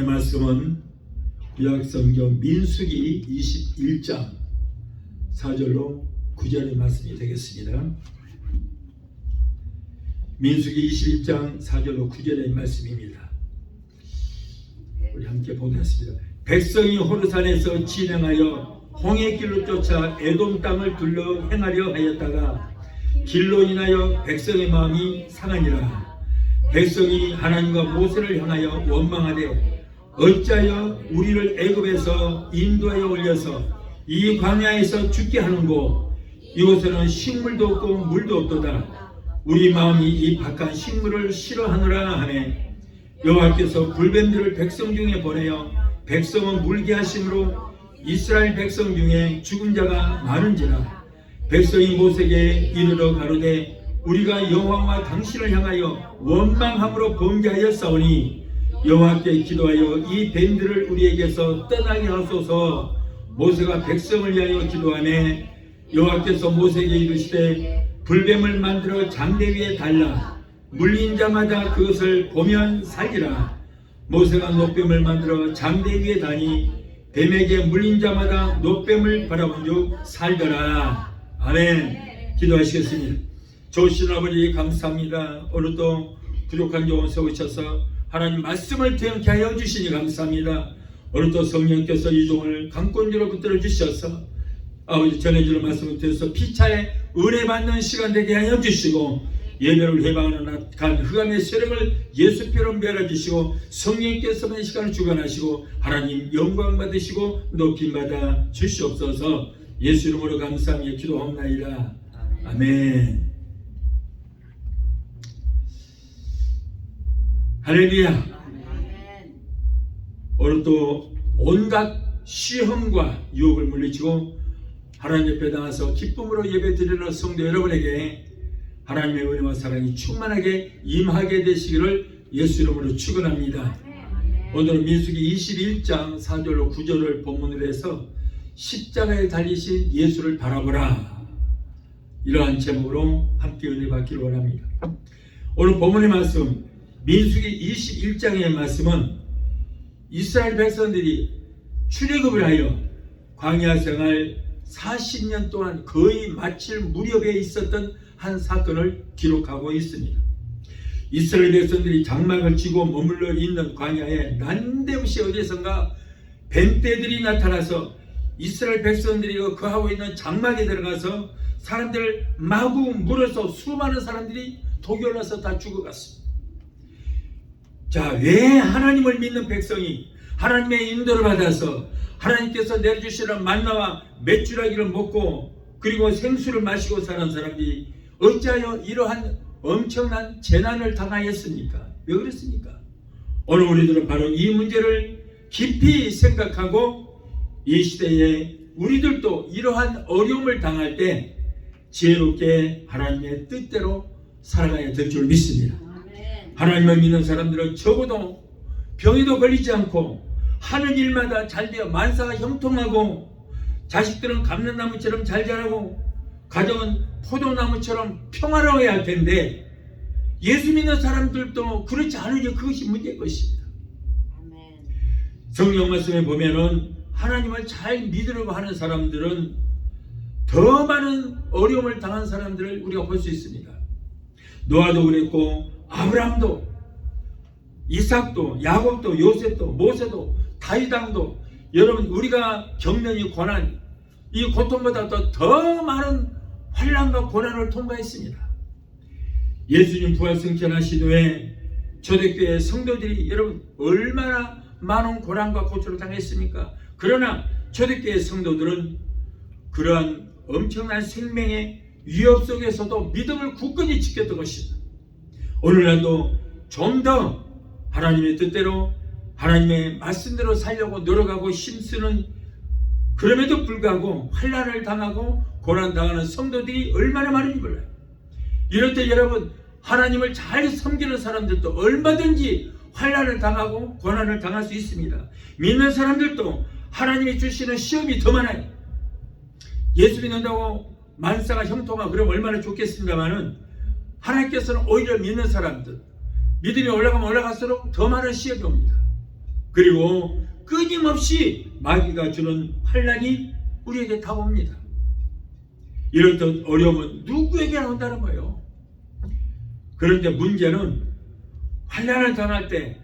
본문의 말씀은 구약성경 민수기 21장 4절로 9절의 말씀이 되겠습니다. 민수기 21장 4절로 9절의 말씀입니다. 우리 함께 보겠습니다. 백성이 호르산에서 진행하여 홍해 길로 쫓아 에돔 땅을 둘러 행하려 하였다가 길로 인하여 백성의 마음이 상하니라. 백성이 하나님과 모세를 향하여 원망하되 어찌하여 우리를 애굽에서 인도하여 올려서 이 광야에서 죽게 하는고 이곳에는 식물도 없고 물도 없도다. 우리 마음이 이 박한 식물을 싫어하노라 하매 여호와께서 불뱀들을 백성 중에 보내어 백성은 물게 하심으로 이스라엘 백성 중에 죽은 자가 많은지라. 백성이 모세에게 이르러 가로되 우리가 여호와와 당신을 향하여 원망함으로 범죄하였사오니 여호와께 기도하여 이 뱀들을 우리에게서 떠나게 하소서. 모세가 백성을 위하여 기도하매 여호와께서 모세에게 이르시되 불뱀을 만들어 장대 위에 달라 물린 자마다 그것을 보면 살리라. 모세가 놋뱀을 만들어 장대 위에 다니 뱀에게 물린 자마다 놋뱀을 바라본 즉 살더라. 아멘. 기도하시겠습니다. 좋으신 아버지 감사합니다. 오늘도 부족한 종을 세우셔서 하나님 말씀을 대응케 하여 주시니 감사합니다. 오늘도 성령께서 이 종을 강권주로 붙들어 주셔서 아버지 전해주는 말씀을 통해서 피차에 은혜 받는 시간 되게 하여 주시고 예배를 해방하는 간 흑암의 세력을 예수표로 멸하주시고 성령께서 이 시간을 주관하시고 하나님 영광 받으시고 높임 받아 주시옵소서. 예수 이름으로 감사하며 기도하옵나이다. 아멘. 할렐루야. 오늘 또 온갖 시험과 유혹을 물리치고 하나님 옆에 나와서 기쁨으로 예배 드리는 성도 여러분에게 하나님의 은혜와 사랑이 충만하게 임하게 되시기를 예수 이름으로 축원합니다. 오늘은 민수기 21장 4절로 9절을 본문으로 해서 십자가에 달리신 예수를 바라보라, 이러한 제목으로 함께 은혜 받기를 원합니다. 오늘 본문의 말씀 민수기 21장의 말씀은 이스라엘 백성들이 출애굽을 하여 광야 생활 40년 동안 거의 마칠 무렵에 있었던 한 사건을 기록하고 있습니다. 이스라엘 백성들이 장막을 치고 머물러 있는 광야에 난데없이 어디선가 뱀떼들이 나타나서 이스라엘 백성들이 거하고 있는 장막에 들어가서 사람들을 마구 물어서 수많은 사람들이 독이 올라서 다 죽어갔습니다. 자, 왜 하나님을 믿는 백성이 하나님의 인도를 받아서 하나님께서 내려주시는 만나와 메추라기를 먹고 그리고 생수를 마시고 사는 사람들이 어찌하여 이러한 엄청난 재난을 당하였습니까? 왜 그랬습니까? 오늘 우리들은 바로 이 문제를 깊이 생각하고 이 시대에 우리들도 이러한 어려움을 당할 때 지혜롭게 하나님의 뜻대로 살아가야 될 줄 믿습니다. 하나님을 믿는 사람들은 적어도 병에도 걸리지 않고 하는 일마다 잘 되어 만사가 형통하고 자식들은 감람나무처럼 잘 자라고 가정은 포도나무처럼 평화로워야 할 텐데 예수 믿는 사람들도 그렇지 않으니 그것이 문제일 것입니다. 성경 말씀에 보면은 하나님을 잘 믿으려고 하는 사람들은 더 많은 어려움을 당한 사람들을 우리가 볼 수 있습니다. 노아도 그랬고 아브라함도 이삭도 야곱도 요셉도 모세도 다윗왕도 여러분 우리가 겪는 이 고난 이 고통보다 더 많은 환난과 고난을 통과했습니다. 예수님 부활 승천하신 후에 초대교회 성도들이 여러분 얼마나 많은 고난과 고초를 당했습니까? 그러나 초대교회 성도들은 그러한 엄청난 생명의 위협 속에서도 믿음을 굳건히 지켰던 것입니다. 오늘날도 좀 더 하나님의 뜻대로 하나님의 말씀대로 살려고 노력하고 힘쓰는 그럼에도 불구하고 환난을 당하고 고난당하는 성도들이 얼마나 많은지 몰라요. 이럴 때 여러분 하나님을 잘 섬기는 사람들도 얼마든지 환난을 당하고 고난을 당할 수 있습니다. 믿는 사람들도 하나님이 주시는 시험이 더 많아요. 예수 믿는다고 만사가 형통하고 그러면 얼마나 좋겠습니다만은 하나님께서는 오히려 믿는 사람들 믿음이 올라가면 올라갈수록 더 많은 시험이 옵니다. 그리고 끊임없이 마귀가 주는 환난이 우리에게 다가옵니다. 이렇듯 어려움은 누구에게나 온다는 거예요. 그런데 문제는 환난을 당할 때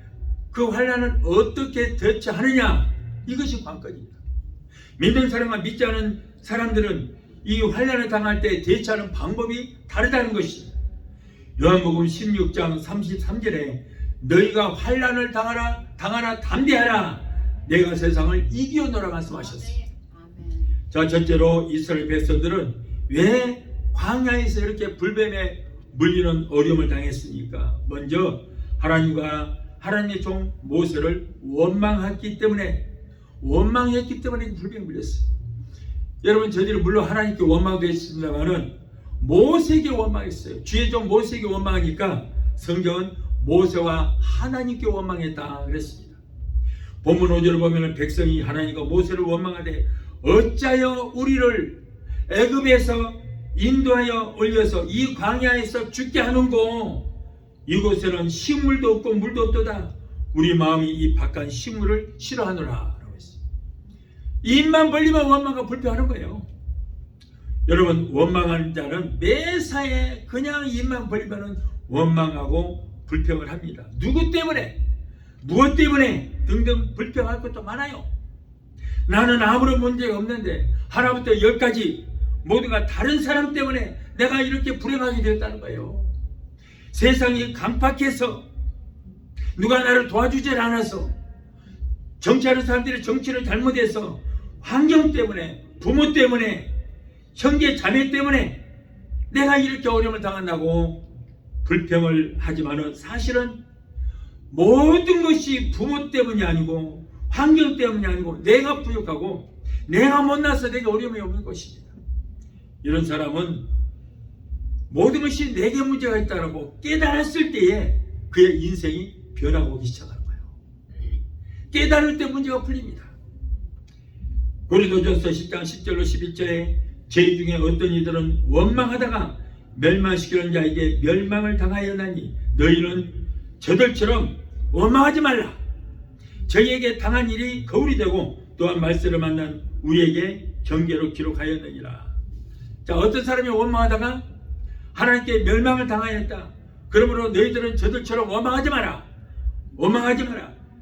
그 환난을 어떻게 대처하느냐, 이것이 관건입니다. 믿는 사람과 믿지 않은 사람들은 이 환난을 당할 때 대처하는 방법이 다르다는 것입니다. 요한복음 16장 33절에 너희가 환난을 당하나 담대하라, 내가 세상을 이기었노라 말씀하셨습니다. 자, 첫째로 이스라엘 백성들은 왜 광야에서 이렇게 불뱀에 물리는 어려움을 당했습니까? 먼저 하나님의 종 모세를 원망했기 때문에 불뱀에 물렸어요. 여러분, 저희들은 물론 하나님께 원망도 했습니다만은 모세에게 원망했어요. 주의 종 모세에게 원망하니까 성경은 모세와 하나님께 원망했다 그랬습니다. 본문 5절을 보면 백성이 하나님과 모세를 원망하되 어찌하여 우리를 애굽에서 인도하여 올려서 이 광야에서 죽게 하는고, 이곳에는 식물도 없고 물도 없도다. 우리 마음이 이 박한 식물을 싫어하노라 라고 했어요. 입만 벌리면 원망과 불평하는 거예요. 여러분, 원망하는 자는 매사에 그냥 입만 벌리면 원망하고 불평을 합니다. 누구 때문에, 무엇 때문에 등등 불평할 것도 많아요. 나는 아무런 문제가 없는데 하나부터 10까지 모두가 다른 사람 때문에 내가 이렇게 불행하게 되었다는 거예요. 세상이 강팍해서 누가 나를 도와주질 않아서, 정치하는 사람들이 정치를 잘못해서, 환경 때문에, 부모 때문에, 형제 자매 때문에 내가 이렇게 어려움을 당한다고 불평을 하지만은 사실은 모든 것이 부모 때문이 아니고 환경 때문이 아니고 내가 부족하고 내가 못나서 내게 어려움이 오는 것입니다. 이런 사람은 모든 것이 내게 문제가 있다고 깨달았을 때에 그의 인생이 변화가 오기 시작하는 거예요. 깨달을 때 문제가 풀립니다. 고린도전서 10장 10절로 11절에 저희 중에 어떤 이들은 원망하다가 멸망시키는 자에게 멸망을 당하였나니 너희는 저들처럼 원망하지 말라. 저희에게 당한 일이 거울이 되고 또한 말세를 만난 우리에게 경계로 기록하였느니라. 자, 어떤 사람이 원망하다가 하나님께 멸망을 당하였다. 그러므로 너희들은 저들처럼 원망하지 마라.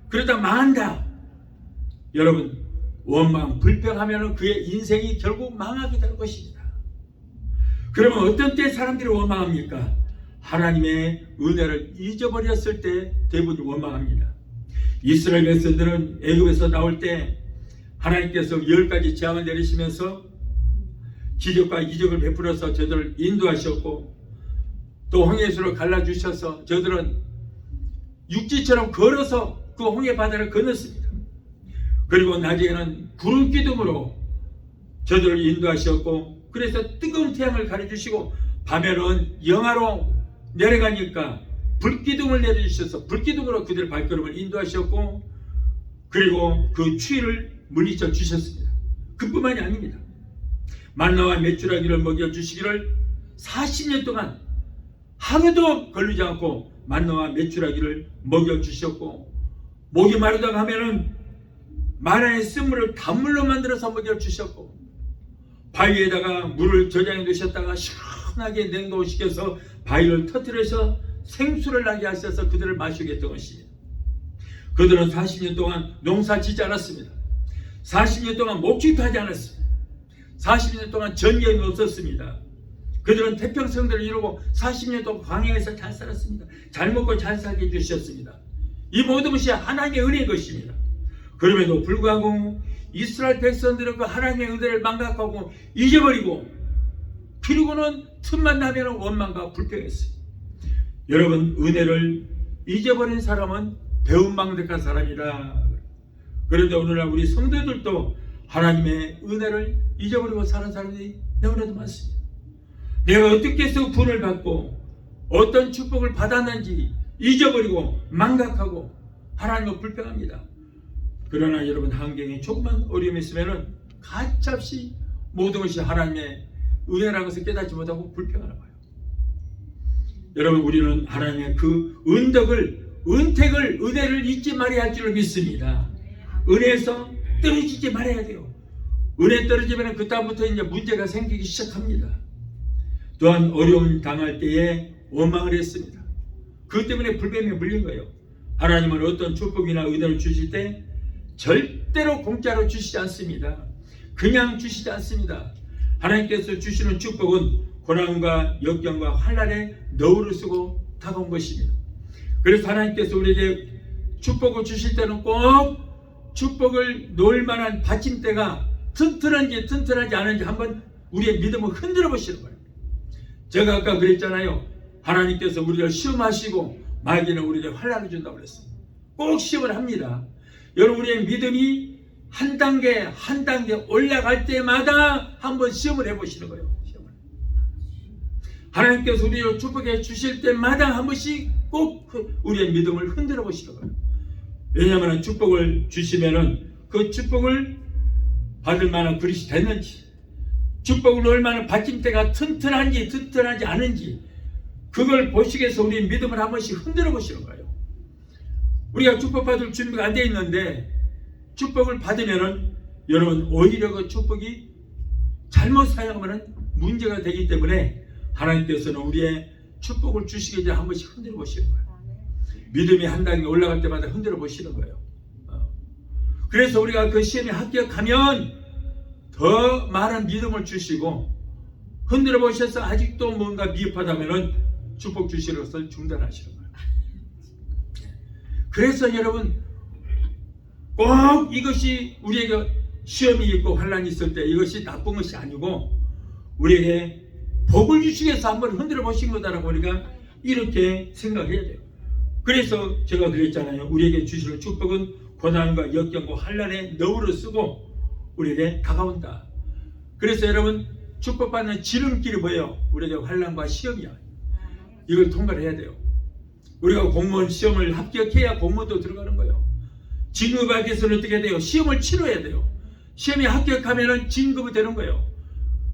그러다 망한다. 여러분, 원망, 불평하면 그의 인생이 결국 망하게 되는 것입니다. 그러면 어떤 때 사람들이 원망합니까? 하나님의 은혜를 잊어버렸을 때 대부분 원망합니다. 이스라엘 백성들은 애굽에서 나올 때 하나님께서 10가지 재앙을 내리시면서 기적과 이적을 베풀어서 저들을 인도하셨고, 또 홍해수로 갈라주셔서 저들은 육지처럼 걸어서 그 홍해 바다를 건넜습니다. 그리고 낮에는 구름 기둥으로 저들을 인도하셨고, 그래서 뜨거운 태양을 가려주시고, 밤에는 영하로 내려가니까 불기둥을 내려주셔서 불기둥으로 그들의 발걸음을 인도하셨고, 그리고 그 추위를 물리쳐 주셨습니다. 그뿐만이 아닙니다. 만나와 메추라기를 먹여주시기를 40년 동안 하루도 걸리지 않고 만나와 메추라기를 먹여주셨고, 목이 마르다가 하면은 마라의 쓴물을 단물로 만들어서 먹여주셨고, 바위에다가 물을 저장해 두셨다가 시원하게 냉동시켜서 바위를 터뜨려서 생수를 나게 하셔서 그들을 마시게 했던 것입니다. 그들은 40년 동안 농사 짓지 않았습니다. 40년 동안 목축도 하지 않았습니다. 40년 동안 전쟁이 없었습니다. 그들은 태평성대를 이루고 40년 동안 광야에서 잘 살았습니다. 잘 먹고 잘 살게 해주셨습니다. 이 모든 것이 하나님의 은혜인 것입니다. 그럼에도 불구하고 이스라엘 백성들은 그 하나님의 은혜를 망각하고 잊어버리고, 그리고는 틈만 나면 원망과 불평했어요. 여러분, 은혜를 잊어버린 사람은 배은망덕한 사람이다. 그런데 오늘날 우리 성도들도 하나님의 은혜를 잊어버리고 사는 사람들이 너무나도 많습니다. 내가 어떻게 해서 구원을 받고 어떤 축복을 받았는지 잊어버리고 망각하고 하나님을 불평합니다. 그러나 여러분, 환경에 조금만 어려움이 있으면 가차없이 모든 것이 하나님의 은혜라는 것을 깨닫지 못하고 불평하는 거예요. 여러분, 우리는 하나님의 그 은덕을 은혜를 잊지 말아야 할 줄을 믿습니다. 은혜에서 떨어지지 말아야 돼요. 은혜 떨어지면 그다음부터 이제 문제가 생기기 시작합니다. 또한 어려움 당할 때에 원망을 했습니다. 그것 때문에 불뱀에 물린 거예요. 하나님은 어떤 축복이나 은혜를 주실 때 절대로 공짜로 주시지 않습니다. 그냥 주시지 않습니다. 하나님께서 주시는 축복은 고난과 역경과 환난에 너울을 쓰고 다가온 것입니다. 그래서 하나님께서 우리에게 축복을 주실 때는 꼭 축복을 놓을 만한 받침대가 튼튼한지 튼튼하지 않은지 한번 우리의 믿음을 흔들어 보시는 거예요. 제가 아까 그랬잖아요. 하나님께서 우리를 시험하시고 마귀는 우리에게 환난을 준다고 그랬어요. 꼭 시험을 합니다. 여러분, 우리의 믿음이 한 단계 한 단계 올라갈 때마다 한번 시험을 해보시는 거예요. 하나님께서 우리를 축복해 주실 때마다 한 번씩 꼭 우리의 믿음을 흔들어 보시는 거예요. 왜냐하면 축복을 주시면은 그 축복을 받을 만한 그릇이 됐는지, 축복을 넣을 만한 받침대가 튼튼한지 튼튼하지 않은지, 그걸 보시기 위해서 우리의 믿음을 한 번씩 흔들어 보시는 거예요. 우리가 축복받을 준비가 안 돼 있는데 축복을 받으면은 여러분, 오히려 그 축복이 잘못 사용하면 문제가 되기 때문에 하나님께서는 우리의 축복을 주시기 전에 한 번씩 흔들어 보시는 거예요. 믿음이 한 단계 올라갈 때마다 흔들어 보시는 거예요. 그래서 우리가 그 시험에 합격하면 더 많은 믿음을 주시고, 흔들어 보셔서 아직도 뭔가 미흡하다면 축복 주시는 것을 중단하시는 거예요. 그래서 여러분, 꼭 이것이 우리에게 시험이 있고 환난이 있을 때 이것이 나쁜 것이 아니고 우리에게 복을 주시기 위해서 한번 흔들어 보신 거다라고 우리가 이렇게 생각해야 돼요. 그래서 제가 그랬잖아요. 우리에게 주시는 축복은 고난과 역경과 환난에 너울을 쓰고 우리에게 다가온다. 그래서 여러분, 축복받는 지름길이 뭐예요? 우리에게 환난과 시험이야. 이걸 통과를 해야 돼요. 우리가 공무원 시험을 합격해야 공무원도 들어가는 거예요. 진급하기 위해서는 어떻게 돼요? 시험을 치러야 돼요. 시험에 합격하면 진급이 되는 거예요.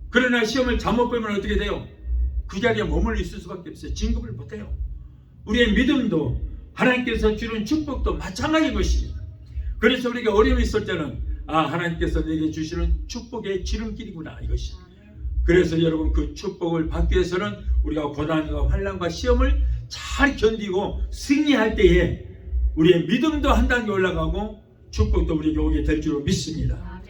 그러나 시험을 잘못 보면 어떻게 돼요? 그 자리에 머물러 있을 수밖에 없어요. 진급을 못해요. 우리의 믿음도 하나님께서 주는 축복도 마찬가지인 것입니다. 그래서 우리가 어려움이 있을 때는 하나님께서 내게 주시는 축복의 지름길이구나, 이것이. 그래서 여러분, 그 축복을 받기 위해서는 우리가 고난과 환난과 시험을 잘 견디고 승리할 때에 우리의 믿음도 한 단계 올라가고 축복도 우리에게 오게 될 줄로 믿습니다.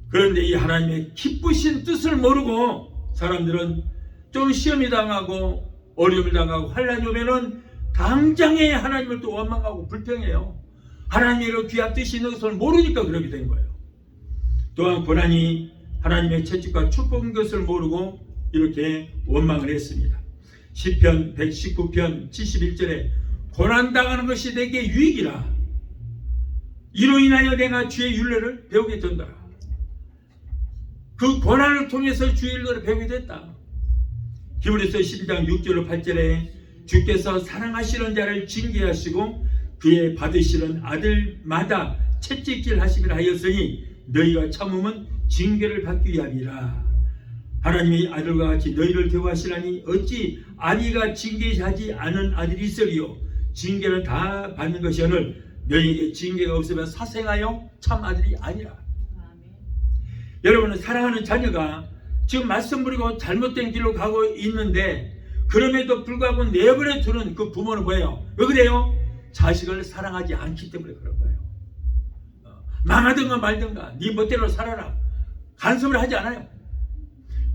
그런데 이 하나님의 기쁘신 뜻을 모르고 사람들은 좀 시험이 당하고 어려움을 당하고 환난이 오면은 당장에 하나님을 또 원망하고 불평해요. 하나님의 귀한 뜻이 있는 것을 모르니까 그렇게 된 거예요. 또한 고난이 하나님의 채찍과 축복인 것을 모르고 이렇게 원망을 했습니다. 시편 119편 71절에 고난당하는 것이 내게 유익이라. 이로 인하여 내가 주의 율례를 배우게 된다. 그 고난을 통해서 주의 율례를 배우게 됐다. 히브리서 12장 6절로 8절에 주께서 사랑하시는 자를 징계하시고 그의 받으시는 아들마다 채찍질 하심이라 하였으니 너희가 참음은 징계를 받기 위함이라. 하나님이 아들과 같이 너희를 대우하시라니 어찌 아비가 징계하지 않은 아들이 있으리요. 징계는 다 받는 것이오늘 너희에게 징계가 없으면 사생하여 참 아들이 아니라. 여러분은 사랑하는 자녀가 지금 말씀 부리고 잘못된 길로 가고 있는데 그럼에도 불구하고 내버려 두는 그 부모는 뭐예요? 왜 그래요? 자식을 사랑하지 않기 때문에 그런 거예요. 망하든가 말든가 네 멋대로 살아라, 간섭을 하지 않아요.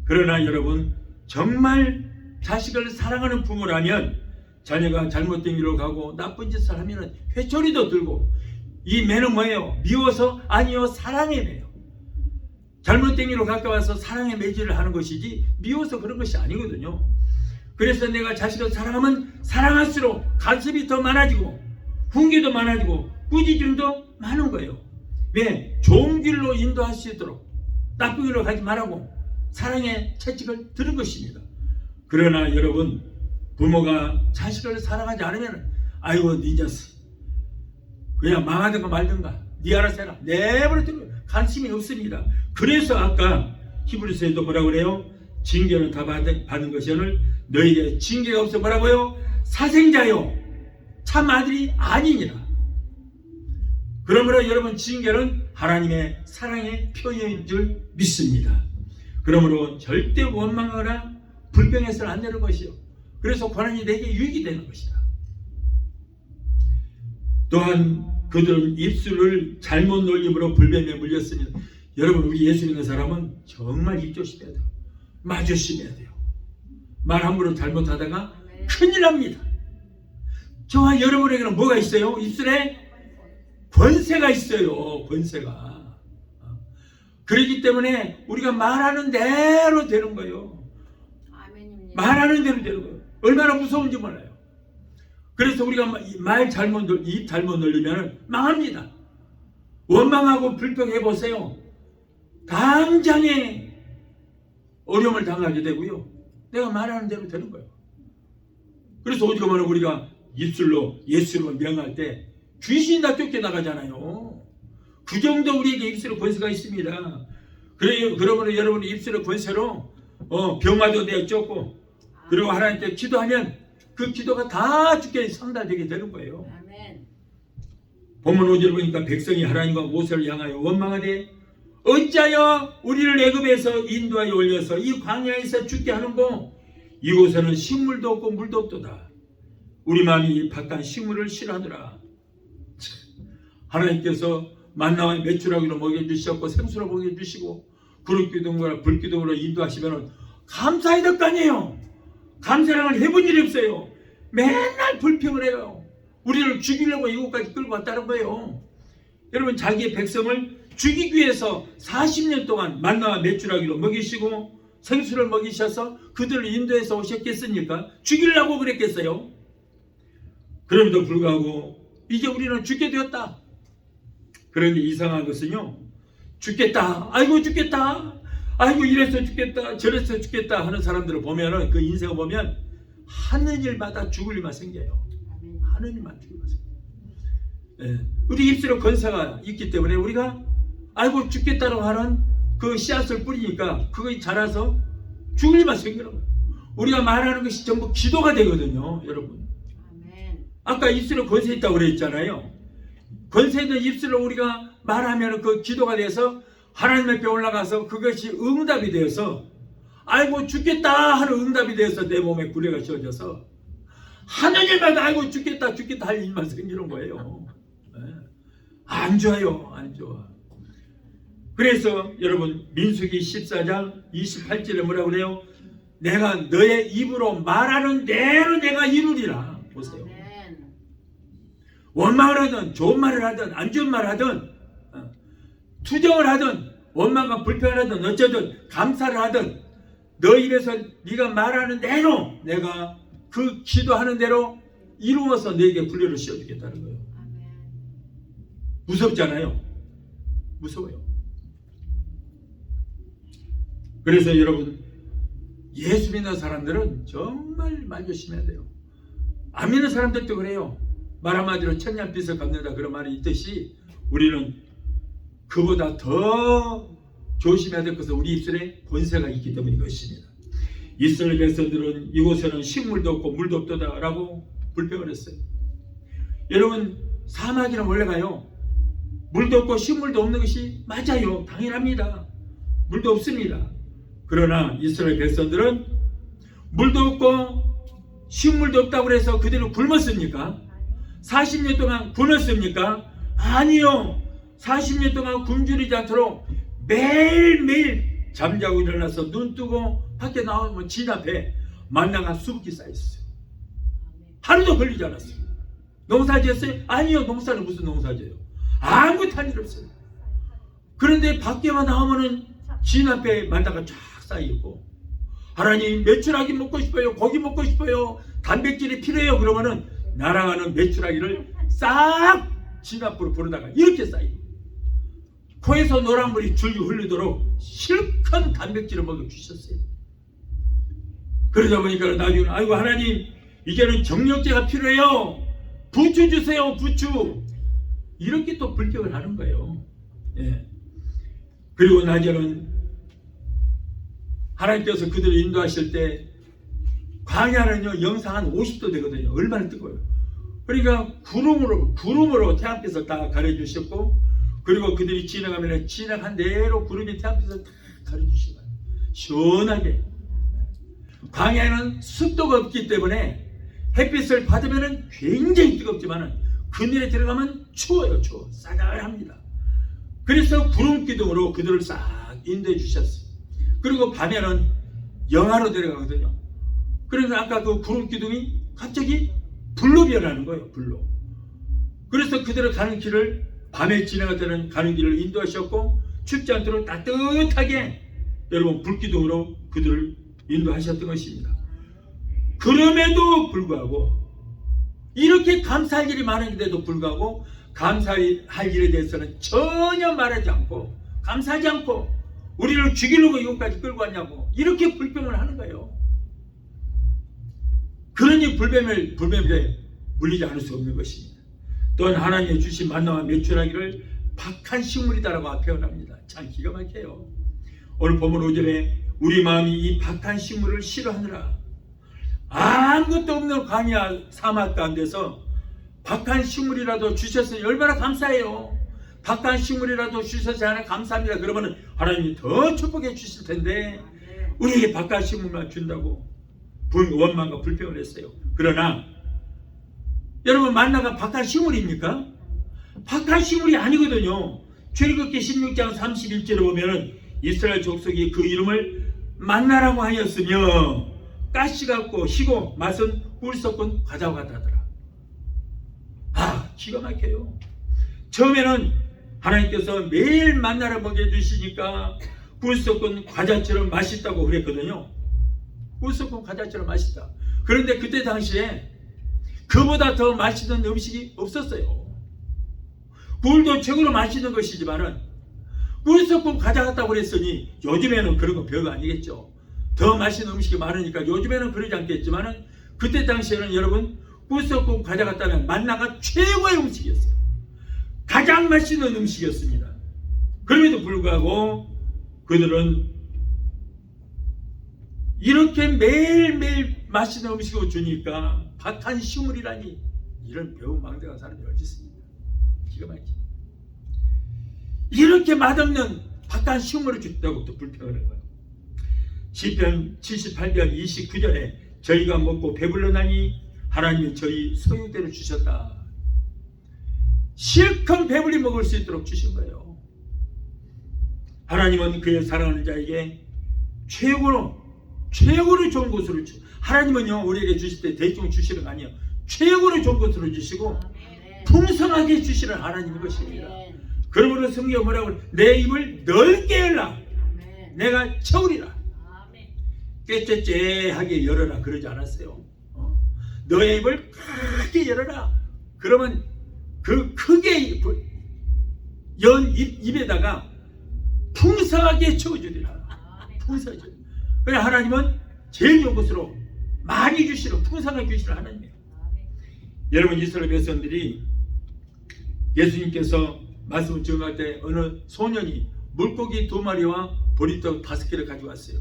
그러나 여러분, 정말 자식을 사랑하는 부모라면 자녀가 잘못된 길로 가고 나쁜 짓을 하면 회초리도 들고, 이 매는 뭐예요? 미워서? 아니요, 사랑에 매요. 잘못된 길로 가까워서 사랑의 매질을 하는 것이지 미워서 그런 것이 아니거든요. 그래서 내가 자식을 사랑하면 사랑할수록 간섭이 더 많아지고 훈계도 많아지고 꾸짖음도 많은 거예요. 왜? 좋은 길로 인도할 수 있도록 나쁜 길로 가지 말라고 사랑의 채찍을 들은 것입니다. 그러나 여러분, 부모가 자식을 사랑하지 않으면 아이고 네 자식 그냥 망하든가 말든가 네 알아서 해라, 내버려 두고 관심이 없습니다. 그래서 아까 히브리서에도 뭐라고 그래요? 징계는 다 받은 것이 오늘 너희에게 징계가 없어 뭐라고요? 사생자요 참 아들이 아니니라. 그러므로 여러분 징계는 하나님의 사랑의 표현인 줄 믿습니다. 그러므로 절대 원망하거나 불평해서는 안 되는 것이요. 그래서 고난이 내게 유익이 되는 것이다. 또한 그들은 입술을 잘못 놀림으로 불뱀에 물렸으면, 여러분 우리 예수 믿는 사람은 정말 입 조심해야 돼요. 말 조심해야 돼요. 말 함부로 잘못하다가 큰일 납니다. 저와 여러분에게는 뭐가 있어요? 입술에 권세가 있어요. 권세가. 그렇기 때문에 우리가 말하는 대로 되는 거예요. 말하는 대로 되는 거예요. 얼마나 무서운지 몰라요. 그래서 우리가 입 잘못 놀리면 망합니다. 원망하고 불평해 보세요. 당장에 어려움을 당하게 되고요. 내가 말하는 대로 되는 거예요. 그래서 어디 가면 우리가 입술로 예수를 명할 때 귀신이 다 쫓겨나가잖아요. 그 정도 우리에게 입술에 권세가 있습니다. 그러면 여러분이 입술의 권세로 병마도 내어 쫓고, 그리고 하나님께 기도하면 그 기도가 다 주께 상달되게 되는 거예요. 아멘. 본문 5절 보니까 백성이 하나님과 모세를 향하여 원망하되 어찌하여 우리를 애굽에서 인도하여 올려서 이 광야에서 죽게 하는고, 이곳에는 식물도 없고 물도 없도다. 우리 마음이 바깥 식물을 싫어하더라. 하나님께서 만나와 메추라기로 먹여주셨고 생수로 먹여주시고 구름기둥과 불기둥으로 인도하시면 감사해야 될 거 아니에요. 감사랑을 해본 일이 없어요. 맨날 불평을 해요. 우리를 죽이려고 이곳까지 끌고 왔다는 거예요. 여러분, 자기의 백성을 죽이기 위해서 40년 동안 만나와 메추라기로 먹이시고 생수를 먹이셔서 그들을 인도해서 오셨겠습니까? 죽이려고 그랬겠어요? 그럼에도 불구하고 이제 우리는 죽게 되었다. 그런데 이상한 것은요, 죽겠다, 아이고 죽겠다, 아이고 이래서 죽겠다, 저래서 죽겠다 하는 사람들을 보면은, 그 인생을 보면 하는 일마다 죽을 일만 생겨요. 하는 일만 죽을 일만 생겨요. 우리 입술에 권세가 있기 때문에 우리가 아이고 죽겠다고 하는 그 씨앗을 뿌리니까 그것이 자라서 죽을 일만 생기는 거예요. 우리가 말하는 것이 전부 기도가 되거든요, 여러분. 아까 입술에 권세 있다고 그랬잖아요. 권세 있는 입술로 우리가 말하면 그 기도가 돼서 하나님 앞에 올라가서 그것이 응답이 되어서, 아이고 죽겠다 하는 응답이 되어서 내 몸에 구레가 씌워져서 하는 일마다 아이고 죽겠다 죽겠다 할 일만 생기는 거예요. 안 좋아요, 안 좋아. 그래서 여러분, 민수기 14장 28절에 뭐라고 그래요? 내가 너의 입으로 말하는 대로 내가 이루리라. 보세요. 원망을 하든 좋은 말을 하든 안 좋은 말을 하든 투정을 하든 원망과 불평을 하든 어쩌든 감사를 하든 너 입에서 네가 말하는 대로 내가 그 기도하는 대로 이루어서 너에게 분례를 씌워주겠다는 거예요. 무섭잖아요. 무서워요. 그래서 여러분, 예수 믿는 사람들은 정말 말 조심해야 돼요. 안 믿는 사람들도 그래요. 말 한마디로 천냥빚을 갚는다 그런 말이 있듯이 우리는 그보다 더 조심해야 될 것은 우리 입술에 권세가 있기 때문인 것입니다. 이스라엘 백성들은 이곳에는 식물도 없고 물도 없도다 라고 불평을 했어요. 여러분, 사막이나 원래 가요, 물도 없고 식물도 없는 것이 맞아요. 당연합니다. 물도 없습니다. 그러나 이스라엘 백성들은 물도 없고 식물도 없다고 해서 그대로 굶었습니까? 40년 동안 굶었습니까? 아니요. 40년 동안 굶주리지 않도록 매일매일 잠자고 일어나서 눈 뜨고 밖에 나오면 진 앞에 만나가 수북히 쌓였어요. 하루도 걸리지 않았어요. 농사 지었어요? 아니요. 농사는 무슨 농사 지어요? 아무것도 할 일 없어요. 그런데 밖에만 나오면은 진 앞에 만나가 쫙 쌓여있고, 하나님 메추라기 먹고 싶어요, 고기 먹고 싶어요, 단백질이 필요해요. 그러면은 날아가는 메추라기를 싹 진 앞으로 부르다가 이렇게 쌓이고, 코에서 노란물이 줄줄 흘리도록 실컷 단백질을 먹여주셨어요. 그러다 보니까 나중에 아이고 하나님 이제는 정력제가 필요해요, 부추 주세요, 부추. 이렇게 또 불평을 하는 거예요. 예. 그리고 낮에는 하나님께서 그들을 인도하실 때 광야는요 영상 한 50도 되거든요. 얼마나 뜨거워요. 그러니까 구름으로 태양빛을 다 가려주셨고, 그리고 그들이 지나가면 지나간 대로 구름이 태양빛을 다 가려주시고 시원하게. 광야에는 습도가 없기 때문에 햇빛을 받으면 굉장히 뜨겁지만 그늘에 들어가면 추워요. 추워. 싸늘합니다. 그래서 구름 기둥으로 그들을 싹 인도해 주셨어요. 그리고 밤에는 영하로 내려가거든요. 그래서 아까 그 구름 기둥이 갑자기 불로 변하는 거예요. 불로. 그래서 그들을 가는 길을 밤에 지나갈 때는 가는 길을 인도하셨고, 춥지 않도록 따뜻하게 여러분 불기둥으로 그들을 인도하셨던 것입니다. 그럼에도 불구하고, 이렇게 감사할 일이 많은데도 불구하고 감사할 일에 대해서는 전혀 말하지 않고 감사하지 않고 우리를 죽이려고 이것까지 끌고 왔냐고 이렇게 불평을 하는 거예요. 그러니 불뱀에 물리지 않을 수 없는 것입니다. 또한 하나님의 주신 만나와 매출하기를 박한 식물이다라고 표현합니다. 참 기가 막혀요. 오늘 본문 5절에 우리 마음이 이 박한 식물을 싫어하느라, 아무것도 없는 광야 사막 가운데서 박한 식물이라도 주셔서 얼마나 감사해요. 박한 식물이라도 주셔서 하나 감사합니다. 그러면 하나님이 더 축복해 주실 텐데 우리에게 박한 식물만 준다고 원망과 불평을 했어요. 그러나 여러분, 만나가 박한 식물입니까? 박한 식물이 아니거든요. 출애굽기 16장 31절에 보면은 이스라엘 족속이 그 이름을 만나라고 하였으며 가시 같고 희고 맛은 꿀 섞은 과자와 같다더라. 아, 기가 막혀요. 처음에는 하나님께서 매일 만나를 먹여주시니까 꿀 섞은 과자처럼 맛있다고 그랬거든요. 꿀 섞은 과자처럼 맛있다. 그런데 그때 당시에 그보다 더 맛있는 음식이 없었어요. 꿀도 최고로 맛있는 것이지만은 꿀 섞은 과자 같다고 그랬으니 요즘에는 그런 거 별거 아니겠죠. 더 맛있는 음식이 많으니까 요즘에는 그러지 않겠지만은 그때 당시에는 여러분 꿀 섞은 과자 같다면 만나가 최고의 음식이었어요. 가장 맛있는 음식이었습니다. 그럼에도 불구하고 그들은 이렇게 매일매일 맛있는 음식을 주니까 박한 식물이라니, 이런 배은망대한 사람이 어디 있습니까? 기가 막히죠. 이렇게 맛없는 박한 식물을 줬다고 또 불평을 한 거예요. 시편 78편 29절에 저희가 먹고 배불러나니 하나님이 저희 소유대로 주셨다. 실컷 배불리 먹을 수 있도록 주신 거예요. 하나님은 그의 사랑하는 자에게 최고로 좋은 것으로 하나님은요 우리에게 주실 때 대충 주시는 거 아니에요. 최고로 좋은 것으로 주시고 풍성하게 주시는 하나님인 것입니다. 그러므로 성경에 뭐라고, 내 입을 넓게 열라 내가 채우리라. 꾀째째하게 열어라 그러지 않았어요. 너의 입을 크게 열어라. 그러면 그 크게 연 입에다가 풍성하게 채워주리라. 풍성하게. 그래, 하나님은 제일 좋은 것으로 많이 주시는, 풍성하게 주시는 하나님이에요. 여러분, 이스라엘 백성들이 예수님께서 말씀을 증언할 때 어느 소년이 물고기 2마리와 보리떡 5개를 가지고 왔어요.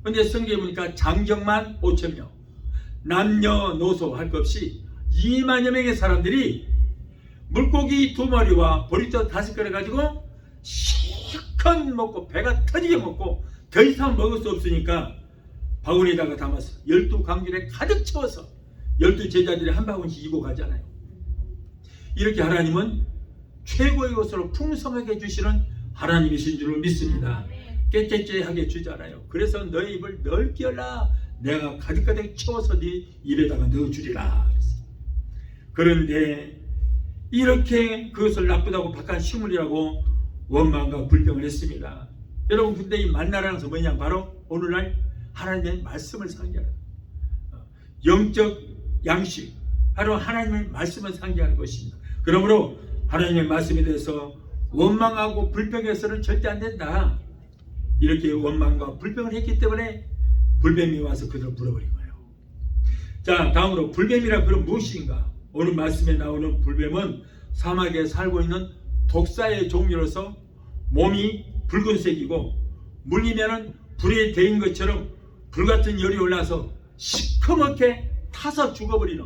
근데 성경에 보니까 장정만 5,000명, 남녀노소 할 것 없이 2만여 명의 사람들이 물고기 2마리와 보리떡 5개를 가지고 실컷 먹고 배가 터지게 먹고 더 이상 먹을 수 없으니까 바구니에다가 담아서 12강줄에 가득 채워서 12제자들이 한 바구니씩 이고 가잖아요. 이렇게 하나님은 최고의 것으로 풍성하게 주시는 하나님이신 줄을 믿습니다. 깨째째하게 주잖아요. 그래서 너의 입을 넓게 열라 내가 가득가득 채워서 네 입에다가 넣어주리라. 그런데 이렇게 그것을 나쁘다고 박한 식물이라고 원망과 불평을 했습니다. 여러분, 근데 이 만나라는 것은 뭐냐? 바로 오늘날 하나님의 말씀을 상기하는, 영적 양식, 바로 하나님의 말씀을 상기하는 것입니다. 그러므로 하나님의 말씀에 대해서 원망하고 불평해서는 절대 안 된다. 이렇게 원망과 불평을 했기 때문에 불뱀이 와서 그들을 물어버린 거예요. 자, 다음으로 불뱀이라 그럼 무엇인가? 오늘 말씀에 나오는 불뱀은 사막에 살고 있는 독사의 종류로서 몸이 붉은색이고 물리면은 불에 데인 것처럼 불같은 열이 올라서 시커멓게 타서 죽어버리는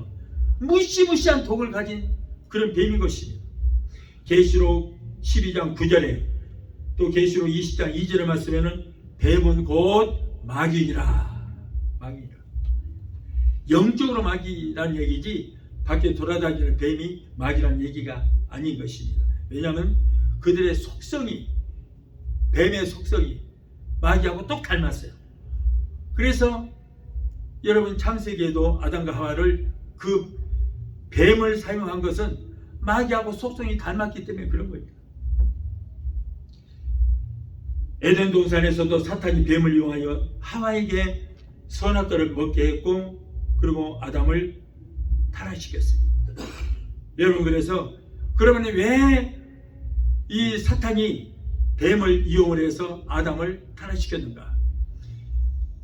무시무시한 독을 가진 그런 뱀인 것입니다. 계시록 12장 9절에 또 계시록 20장 2절에 말씀에는 뱀은 곧 마귀니라. 마귀니라. 영적으로 마귀라는 얘기지 밖에 돌아다니는 뱀이 마귀라는 얘기가 아닌 것입니다. 왜냐하면 그들의 속성이, 뱀의 속성이 마귀하고 똑 닮았어요. 그래서 여러분 창세기에도 아담과 하와를 그 뱀을 사용한 것은 마귀하고 속성이 닮았기 때문에 그런 겁니다. 에덴 동산에서도 사탄이 뱀을 이용하여 하와에게 선악과를 먹게 했고 그리고 아담을 타락시켰어요. 여러분, 그래서 그러면 왜 이 사탄이 뱀을 이용을 해서 아담을 타락시켰는가?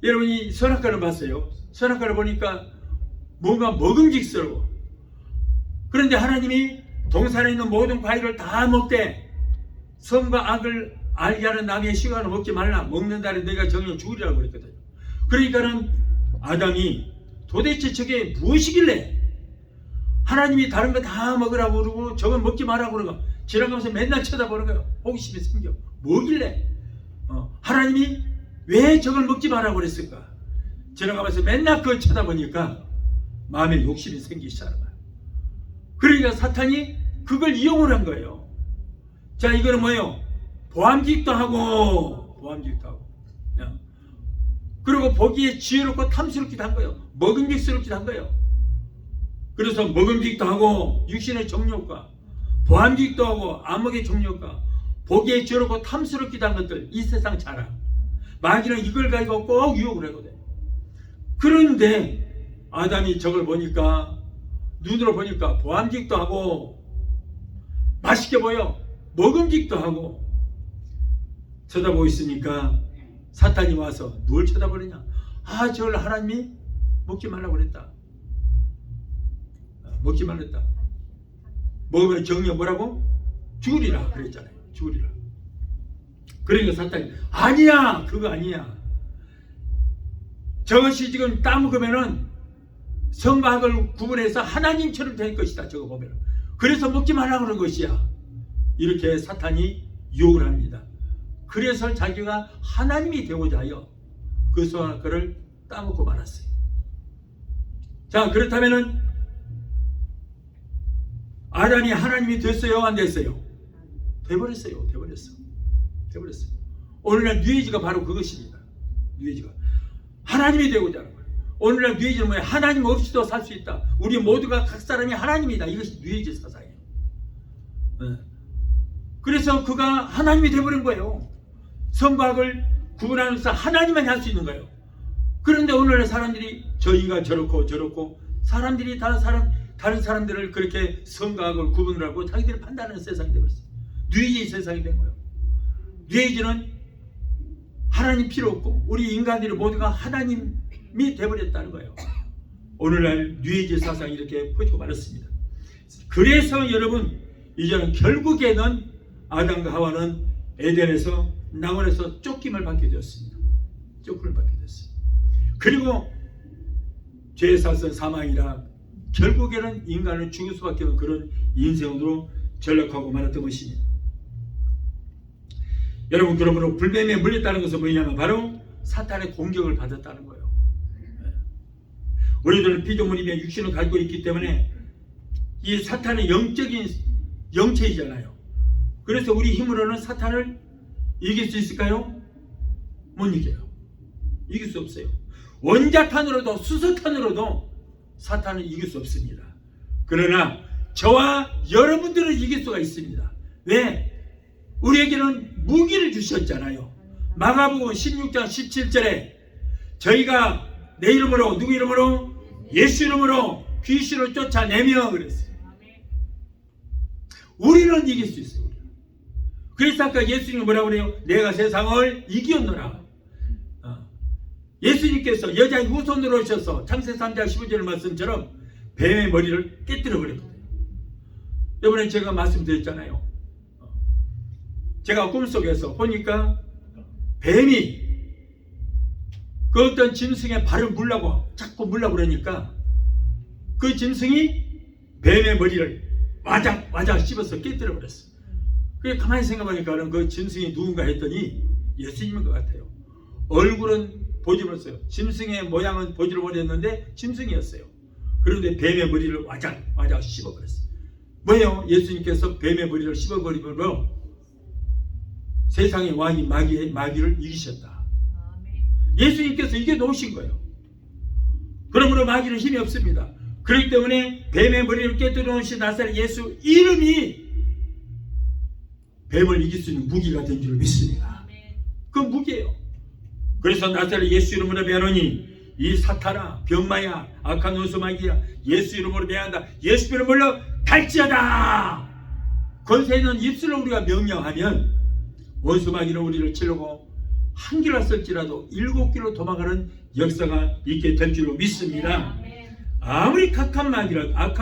여러분이 선악과를 봤어요. 선악과를 보니까 뭔가 먹음직스러워. 그런데 하나님이 동산에 있는 모든 과일을 다 먹되 선과 악을 알게 하는 나무의 씨과는 먹지 말라. 먹는다는 내가 정령 죽으리라고 그랬거든요. 그러니까는 아담이 도대체 저게 무엇이길래 하나님이 다른 거 다 먹으라고 그러고 저건 먹지 말라고 그러고 지나가면서 맨날 쳐다보는 거예요. 호기심이 생겨. 뭐길래 하나님이 왜 저걸 먹지 말라고 그랬을까? 지나가면서 맨날 그걸 쳐다보니까 마음에 욕심이 생기기 시작하는 거예요. 그러니까 사탄이 그걸 이용을 한 거예요. 자, 이거는 뭐예요? 보암직도 하고 그리고 보기에 지혜롭고 탐스럽기도 한 거예요. 먹음직스럽기도 한 거예요. 그래서 먹음직도 하고 육신의 정욕과 보암직도 하고 암흑의 정욕과 보기에 지혜롭고 탐스럽기도 한 것들, 이 세상 자랑, 마귀는 이걸 가지고 꼭 유혹을 하거든. 그런데 아담이 저걸 보니까, 눈으로 보니까 보암직도 하고 맛있게 보여, 먹음직도 하고 쳐다보고 있으니까 사탄이 와서 누굴 쳐다보느냐? 저걸 하나님이 먹지 말라고 그랬다. 먹지 말랬다. 먹으면 정령 뭐라고? 죽으리라 그랬잖아요. 죽으리라. 그러니까 사탄이 아니야, 그거 아니야. 저것이 지금 따먹으면은 선과 악을 구분해서 하나님처럼 될 것이다. 저거 보면은. 그래서 먹지 말라고 그런 것이야. 이렇게 사탄이 유혹을 합니다. 그래서 자기가 하나님이 되고자 하여 그 선악과를 따먹고 말았어요. 자, 그렇다면은 아담이 하나님이 됐어요, 안 됐어요? 돼버렸어요. 오늘날 뉴에이지가 바로 그것입니다. 뉴에이지가 하나님이 되고자 하는 거예요. 오늘날 뉴에이지는 뭐예요? 하나님 없이도 살 수 있다. 우리 모두가 각 사람이 하나님이다. 이것이 뉴에이지 사상이에요. 그래서 그가 하나님이 되어버린 거예요. 선과 악을 구분하면서 하나님만 할 수 있는 거예요. 그런데 오늘날 사람들이 저희가 저렇고 사람들이 다른 사람들을 그렇게 선과 악을 구분을 하고 자기들이 판단하는 세상이 되어버렸어요. 뉴에이지 세상이 된 거예요. 뉴에이지는 하나님 필요 없고 우리 인간들이 모두가 하나님이 되어버렸다는 거예요. 오늘날 뉴에이지 사상이 이렇게 퍼지고 말았습니다. 그래서 여러분, 이제는 결국에는 아담과 하와는 에덴에서 낙원에서 쫓김을 받게 되었습니다. 쫓김을 받게 됐어요. 그리고 죄의 사슬 사망이라 결국에는 인간은 죽을 수밖에 없는 그런 인생으로 전락하고 말았던 것입니다. 여러분, 그러므로 불뱀에 물렸다는 것은 뭐냐면 바로 사탄의 공격을 받았다는 거예요. 우리들은 피조물이며 육신을 가지고 있기 때문에 이 사탄은 영적인 영체이잖아요. 그래서 우리 힘으로는 사탄을 이길 수 있을까요? 못 이겨요. 이길 수 없어요. 원자탄으로도 수소탄으로도 사탄을 이길 수 없습니다. 그러나 저와 여러분들은 이길 수가 있습니다. 왜? 우리에게는 무기를 주셨잖아요. 마가복음 16장 17절에 저희가 내 이름으로, 누구 이름으로? 예수 이름으로 귀신을 쫓아내며 그랬어요. 우리는 이길 수 있어요. 그래서 아까 예수님이 뭐라고 그래요? 내가 세상을 이겼노라. 예수님께서 여자의 후손으로 오셔서 창세기 3장 15절 말씀처럼 뱀의 머리를 깨뜨려 버렸거든요. 이번에 제가 말씀드렸잖아요. 제가 꿈속에서 보니까 뱀이 그 어떤 짐승의 발을 물라고 자꾸 물라고 그러니까 그 짐승이 뱀의 머리를 와작 씹어서 깨뜨려 버렸어. 그래 가만히 생각하니까 그 짐승이 누군가 했더니 예수님인 것 같아요. 얼굴은 보지 못했어요. 짐승의 모양은 보지를 못했는데 짐승이었어요. 그런데 뱀의 머리를 와작 씹어버렸어요. 뭐예요? 예수님께서 뱀의 머리를 씹어버리므로 세상의 왕이 마귀를 이기셨다. 예수님께서 이겨 놓으신 거예요. 그러므로 마귀는 힘이 없습니다. 그렇기 때문에 뱀의 머리를 깨뜨려 놓으신 나사렛 예수 이름이 뱀을 이길 수 있는 무기가 된 줄 믿습니다. 그 무기예요. 그래서 나사렛 예수 이름으로 배하노니 이 사탄아 병마야 악한 원수마귀야 예수 이름으로 배한다. 예수 이름으로 갈지어다. 권세 있는 입술로 우리가 명령하면 원수마귀는 우리를 치려고 한 길로 쓸지라도 7길로 도망가는 역사가 있게 될 줄로 믿습니다. 아무리 악한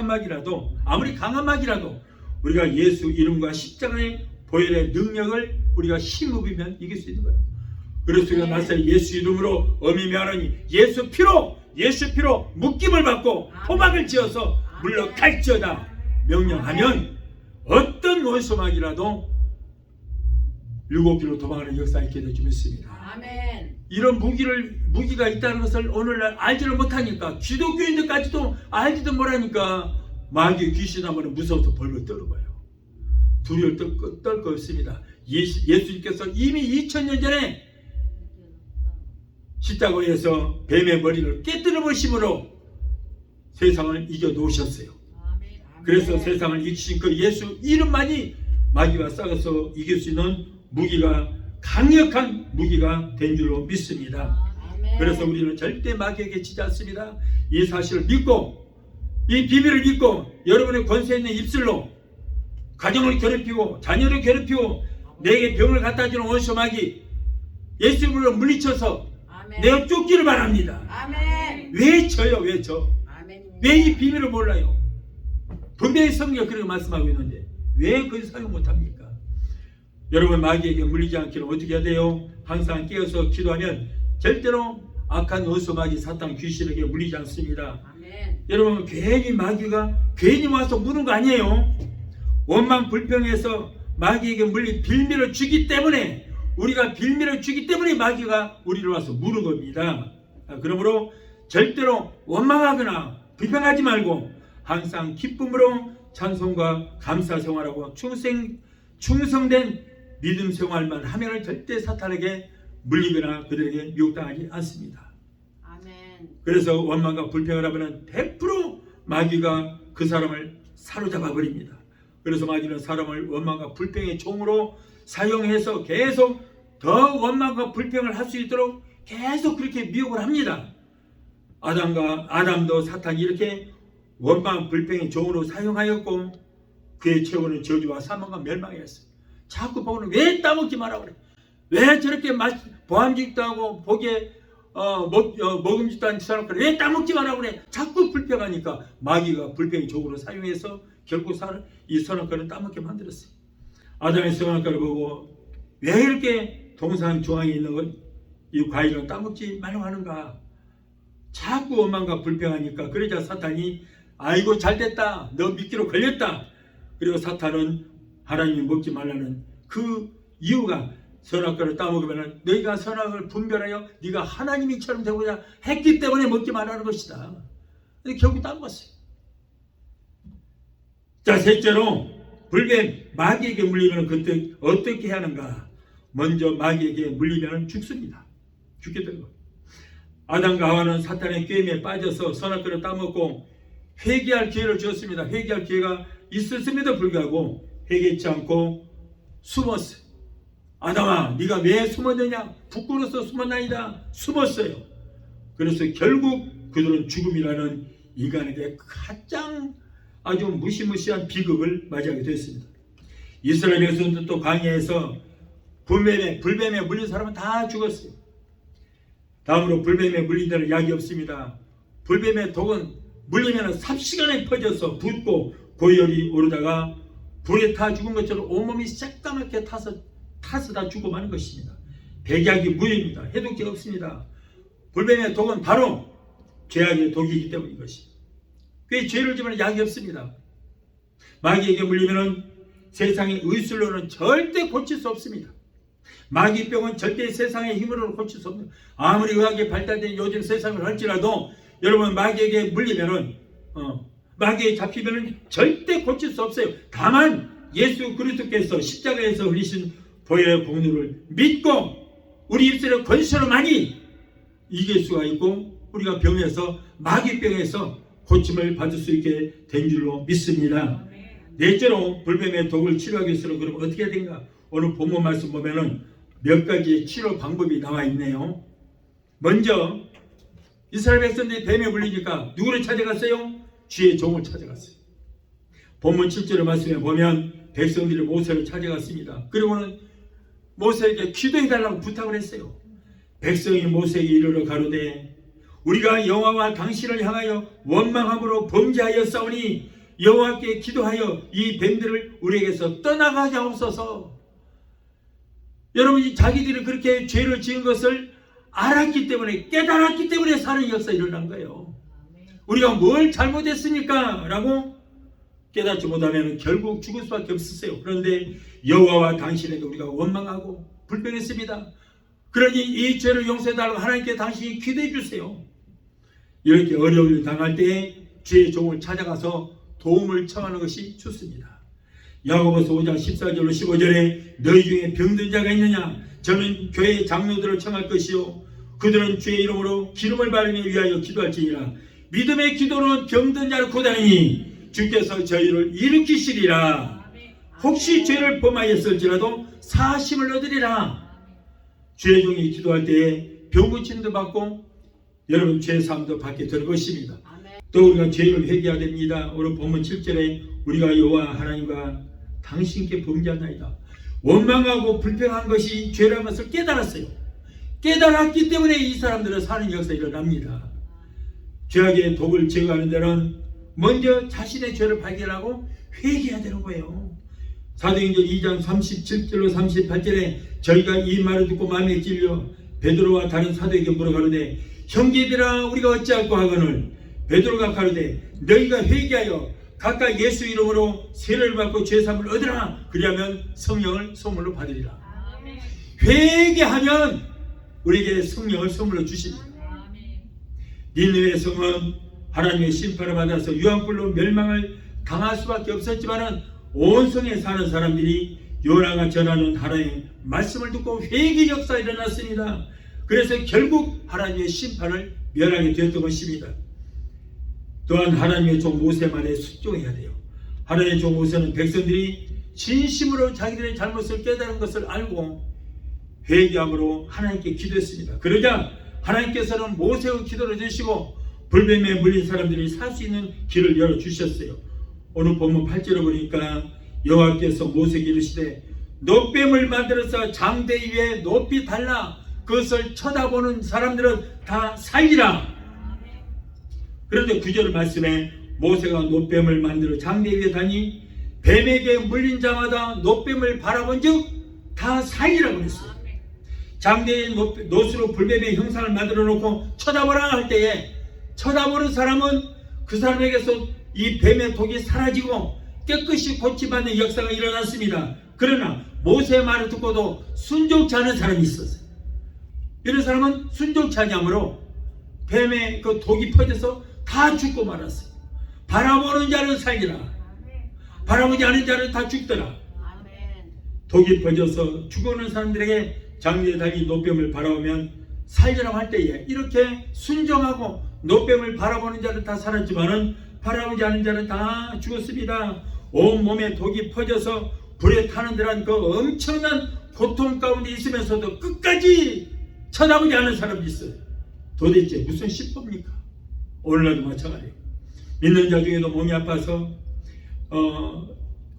마귀라도 아무리 강한 마귀라도 우리가 예수 이름과 십자가의 보혈의 능력을 우리가 힘입으면 이길 수 있는 거예요. 그래서 우리가 나사렛 예수 이름으로 어미면하니 예수 피로 묶임을 받고 포막을 지어서 물러갈지어다 명령하면 어떤 원수마귀라도 7길로 도망가는 역사가 있게 될 줄 믿습니다. 아멘. 이런 무기가 있다는 것을 오늘날 알지를 못하니까 기독교인들까지도 알지도 못하니까 마귀 귀신 하면 무서워서 벌벌 떠는 거예요. 두려울 떨 거 없습니다. 예수님께서 이미 2000년 전에 십자가에서 뱀의 머리를 깨뜨려 버리심으로 세상을 이겨 놓으셨어요. 그래서 세상을 이기신 그 예수 이름만이 마귀와 싸워서 이길 수 있는 무기가 강력한 무기가 된 줄로 믿습니다. 그래서 우리는 절대 마귀에게 지지 않습니다. 이 사실을 믿고 이 비밀을 믿고 여러분의 권세 있는 입술로 가정을 괴롭히고 자녀를 괴롭히고 내게 병을 갖다 주는 원수 마귀 예수 이름으로 물리쳐서 내가 쫓기를 바랍니다. 아멘. 왜 저요? 왜 저? 왜 이 비밀을 몰라요? 분명히 성경 그렇게 말씀하고 있는데 왜 그걸 사용 못합니까? 여러분 마귀에게 물리지 않기를 어떻게 해야 돼요? 항상 깨어서 기도하면 절대로 악한 원수 마귀 사탄 귀신에게 물리지 않습니다. 아멘. 여러분 괜히 마귀가 괜히 와서 무는 거 아니에요. 원망 불평해서 마귀에게 물린 빌미를 주기 때문에 우리가 빌미를 주기 때문에 마귀가 우리를 와서 무는 겁니다. 그러므로 절대로 원망하거나 불평하지 말고 항상 기쁨으로 찬송과 감사 생활하고 충성된 믿음 생활만 하면 절대 사탄에게 물리거나 그들에게 미혹당하지 않습니다. 아멘. 그래서 원망과 불평을 하면 100% 마귀가 그 사람을 사로잡아 버립니다. 그래서 마귀는 사람을 원망과 불평의 종으로 사용해서 계속 더 원망과 불평을 할 수 있도록 계속 그렇게 미혹을 합니다. 아담도 사탄이 이렇게 원망 불평의 종으로 사용하였고 그의 최후는 저주와 사망과 멸망이었어요. 자꾸 보고는 왜 따먹지 마라 그래. 왜 저렇게 보암직도 하고 보기에 먹음직도 하는 사람들 왜 따먹지 마라 그래. 자꾸 불평하니까 마귀가 불평의 종으로 사용해서 결국 이 선악과를 따먹게 만들었어요. 아담의 선악과를 보고 왜 이렇게 동산 중앙에 있는 이 과일을 따먹지 말라고 하는가. 자꾸 원망과 불평하니까 그러자 사탄이 아이고 잘됐다 너 미끼로 걸렸다. 그리고 사탄은 하나님이 먹지 말라는 그 이유가 선악과를 따먹으면 너희가 선악을 분별하여 네가 하나님이처럼 되고자 했기 때문에 먹지 말라는 것이다. 근데 결국 따먹었어요. 자, 셋째로 불뱀 마귀에게 물리면 그때 어떻게 해야 하는가. 먼저 마귀에게 물리면 죽습니다. 죽게 된 거예요. 아담과 하와는 사탄의 꾀임에 빠져서 선악과를 따먹고 회개할 기회를 주었습니다. 회개할 기회가 있었음에도 불구하고 회개치 않고 숨었어요. 아담아 네가 왜 숨었느냐. 부끄러워서 숨었나이다. 숨었어요. 그래서 결국 그들은 죽음이라는 인간에게 가장 아주 무시무시한 비극을 맞이하게 됐습니다. 이스라엘 백성들도 또 광야에서 불뱀에 물린 사람은 다 죽었어요. 다음으로 불뱀에 물린 데는 약이 없습니다. 불뱀의 독은 물리면 삽시간에 퍼져서 붓고 고열이 오르다가 불에 타 죽은 것처럼 온몸이 새까맣게 타서 다 죽어가는 것입니다. 백약이 무효입니다. 해독제가 없습니다. 불뱀의 독은 바로 죄악의 독이기 때문인 것입니다. 그 죄를 지면 약이 없습니다. 마귀에게 물리면은 세상의 의술로는 절대 고칠 수 없습니다. 마귀병은 절대 세상의 힘으로는 고칠 수 없는, 아무리 의학이 발달된 요즘 세상을 할지라도 여러분 마귀에게 물리면은 마귀에 잡히면은 절대 고칠 수 없어요. 다만 예수 그리스도께서 십자가에서 흘리신 보혈의 공로를 믿고 우리 입술의 권세로 많이 이길 수가 있고 우리가 병에서 마귀병에서 고침을 받을 수 있게 된 줄로 믿습니다. 넷째로 불뱀의 독을 치료하기 위해서는 그럼 어떻게 해야 되는가? 오늘 본문 말씀 보면은 몇 가지 치료 방법이 나와 있네요. 먼저 이스라엘 백성들이 뱀에 물리니까 누구를 찾아갔어요? 주의 종을 찾아갔어요. 본문 7절의 말씀에 보면 백성들이 모세를 찾아갔습니다. 그리고는 모세에게 기도해달라고 부탁을 했어요. 백성이 모세에게 이르러 가로되 우리가 여호와와 당신을 향하여 원망함으로 범죄하였사오니 여호와께 기도하여 이 뱀들을 우리에게서 떠나가게 하옵소서. 여러분이 자기들이 그렇게 죄를 지은 것을 알았기 때문에 깨달았기 때문에 사는 역사가 일어난 거예요. 우리가 뭘 잘못했습니까? 라고 깨닫지 못하면 결국 죽을 수밖에 없었어요. 그런데 여호와와 당신에게 우리가 원망하고 불평했습니다. 그러니 이 죄를 용서해달라고 하나님께 당신이 기도해 주세요. 이렇게 어려움을 일 당할 때에 주의 종을 찾아가서 도움을 청하는 것이 좋습니다. 야고보서 5장 14절로 15절에 너희 중에 병든 자가 있느냐? 저는 교회 장로들을 청할 것이요 그들은 주의 이름으로 기름을 바르며 위하여 기도할지니라. 믿음의 기도는 병든 자를 고다니니 주께서 저희를 일으키시리라. 혹시 죄를 범하였을지라도 사심을 얻으리라. 주의 종이 기도할 때에 병 고침도 받고 여러분 죄 사함도 받게 될 것입니다. 또 우리가 죄를 회개해야 됩니다. 오늘 본문 7절에 우리가 여호와 하나님과 당신께 범죄하나이다. 원망하고 불평한 것이 죄라는 것을 깨달았어요. 깨달았기 때문에 이 사람들은 사는 역사가 일어납니다. 죄악의 독을 제거하는 데는 먼저 자신의 죄를 발견하고 회개해야 되는 거예요. 사도행전 2장 37절로 38절에 저희가 이 말을 듣고 마음에 찔려 베드로와 다른 사도에게 물어가로되 형제들아 우리가 어찌할꼬 하거늘 베드로가 가로되 너희가 회개하여 각각 예수 이름으로 세례를 받고 죄사함을 얻으라. 그리하면 성령을 선물로 받으리라. 아멘. 회개하면 우리에게 성령을 선물로 주십니다. 니느웨 성은 하나님의 심판을 받아서 유황불로 멸망을 당할 수밖에 없었지만은 온 성에 사는 사람들이 요나가 전하는 하나님의 말씀을 듣고 회개 역사가 일어났습니다. 그래서 결국 하나님의 심판을 면하게 되었던 것입니다. 또한 하나님의 종 모세 말에 순종해야 돼요. 하나님의 종 모세는 백성들이 진심으로 자기들의 잘못을 깨달은 것을 알고 회개함으로 하나님께 기도했습니다. 그러자 하나님께서는 모세의 기도를 들으시고 불뱀에 물린 사람들이 살 수 있는 길을 열어주셨어요. 오늘 본문 8절을 보니까 여호와께서 모세에게 이르시되 노뱀을 만들어서 장대 위에 높이 달라 그것을 쳐다보는 사람들은 다 살리라. 그런데 9절 말씀에 모세가 노뱀을 만들어 장대 위에 다니 뱀에게 물린 자마다 노뱀을 바라본 즉 다 살리라고 했어요. 장대에 노수로 불뱀의 형상을 만들어 놓고 쳐다보라 할 때에 쳐다보는 사람은 그 사람에게서 이 뱀의 독이 사라지고 깨끗이 고침받는 역사가 일어났습니다. 그러나 모세의 말을 듣고도 순종치 않은 사람이 있었어요. 이런 사람은 순종치 않으므로 뱀의 그 독이 퍼져서 다 죽고 말았어요. 바라보는 자는 살리라. 바라보지 않은 자는 다 죽더라. 독이 퍼져서 죽어오는 사람들에게 장대에 달린 노뱀을 바라보면 살리라고 할 때에 이렇게 순종하고 노뱀을 바라보는 자는 다 살았지만은 바라보지 않은 자는 다 죽었습니다. 온 몸에 독이 퍼져서 불에 타는 듯한 그 엄청난 고통 가운데 있으면서도 끝까지 쳐다보지 않은 사람이 있어요. 도대체 무슨 시법입니까? 오늘날도 마찬가지예요. 믿는 자 중에도 몸이 아파서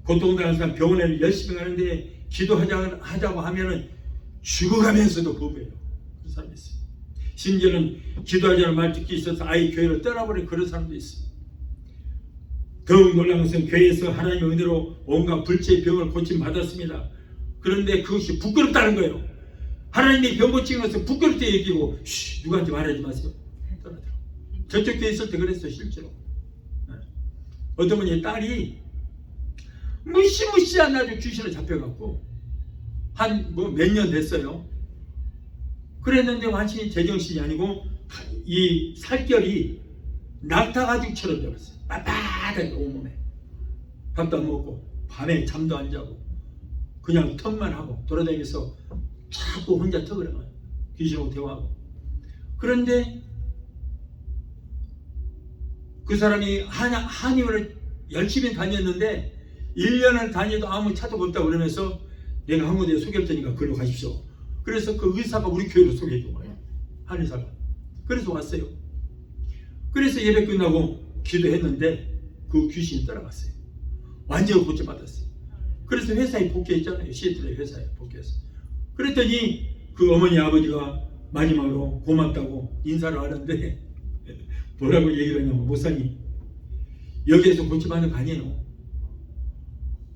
고통당하는 사람 병원에 열심히 가는데 기도하자고 하면은 죽어가면서도 거부해요. 그런 사람이 있어요. 심지어는 기도하자는 말 듣기 있어서 아예 교회를 떠나버린 그런 사람도 있어요. 더욱 놀라운 것은 교회에서 하나님의 은혜로 온갖 불치의 병을 고침받았습니다. 그런데 그것이 부끄럽다는 거예요. 하나님이 병 고치는 것을 부끄럽게 여기고 누구한테 말하지 마세요. 저쪽 교회 있을 때 그랬어요. 실제로. 어떤 분이 딸이 무시무시한 아주 귀신을 잡혀갖고 한 뭐 몇 년 됐어요. 그랬는데 완전히 제정신이 아니고 이 살결이 낙타가죽처럼 되었어요. 빳빳하게 온몸에. 밥도 안 먹고 밤에 잠도 안 자고 그냥 턱만 하고 돌아다니면서 자꾸 혼자 턱을 해요. 귀신하고 대화하고. 그런데 그 사람이 한의원을 열심히 다녔는데 1년을 다녀도 아무 차도 없다고 그러면서 내가 한 군데 소개할 테니까 글로 가십시오. 그래서 그 의사가 우리 교회로 소개해 준 거예요. 한의사가. 그래서 왔어요. 그래서 예배 끝나고 기도했는데 그 귀신이 따라갔어요. 완전히 고쳐받았어요. 그래서 회사에 복귀했잖아요. 시애틀의 회사에 복귀했어요. 그랬더니 그 어머니 아버지가 마지막으로 고맙다고 인사를 하는데 뭐라고 얘기를 하냐면, 목사님 여기에서 고쳐받는 거 아니에요.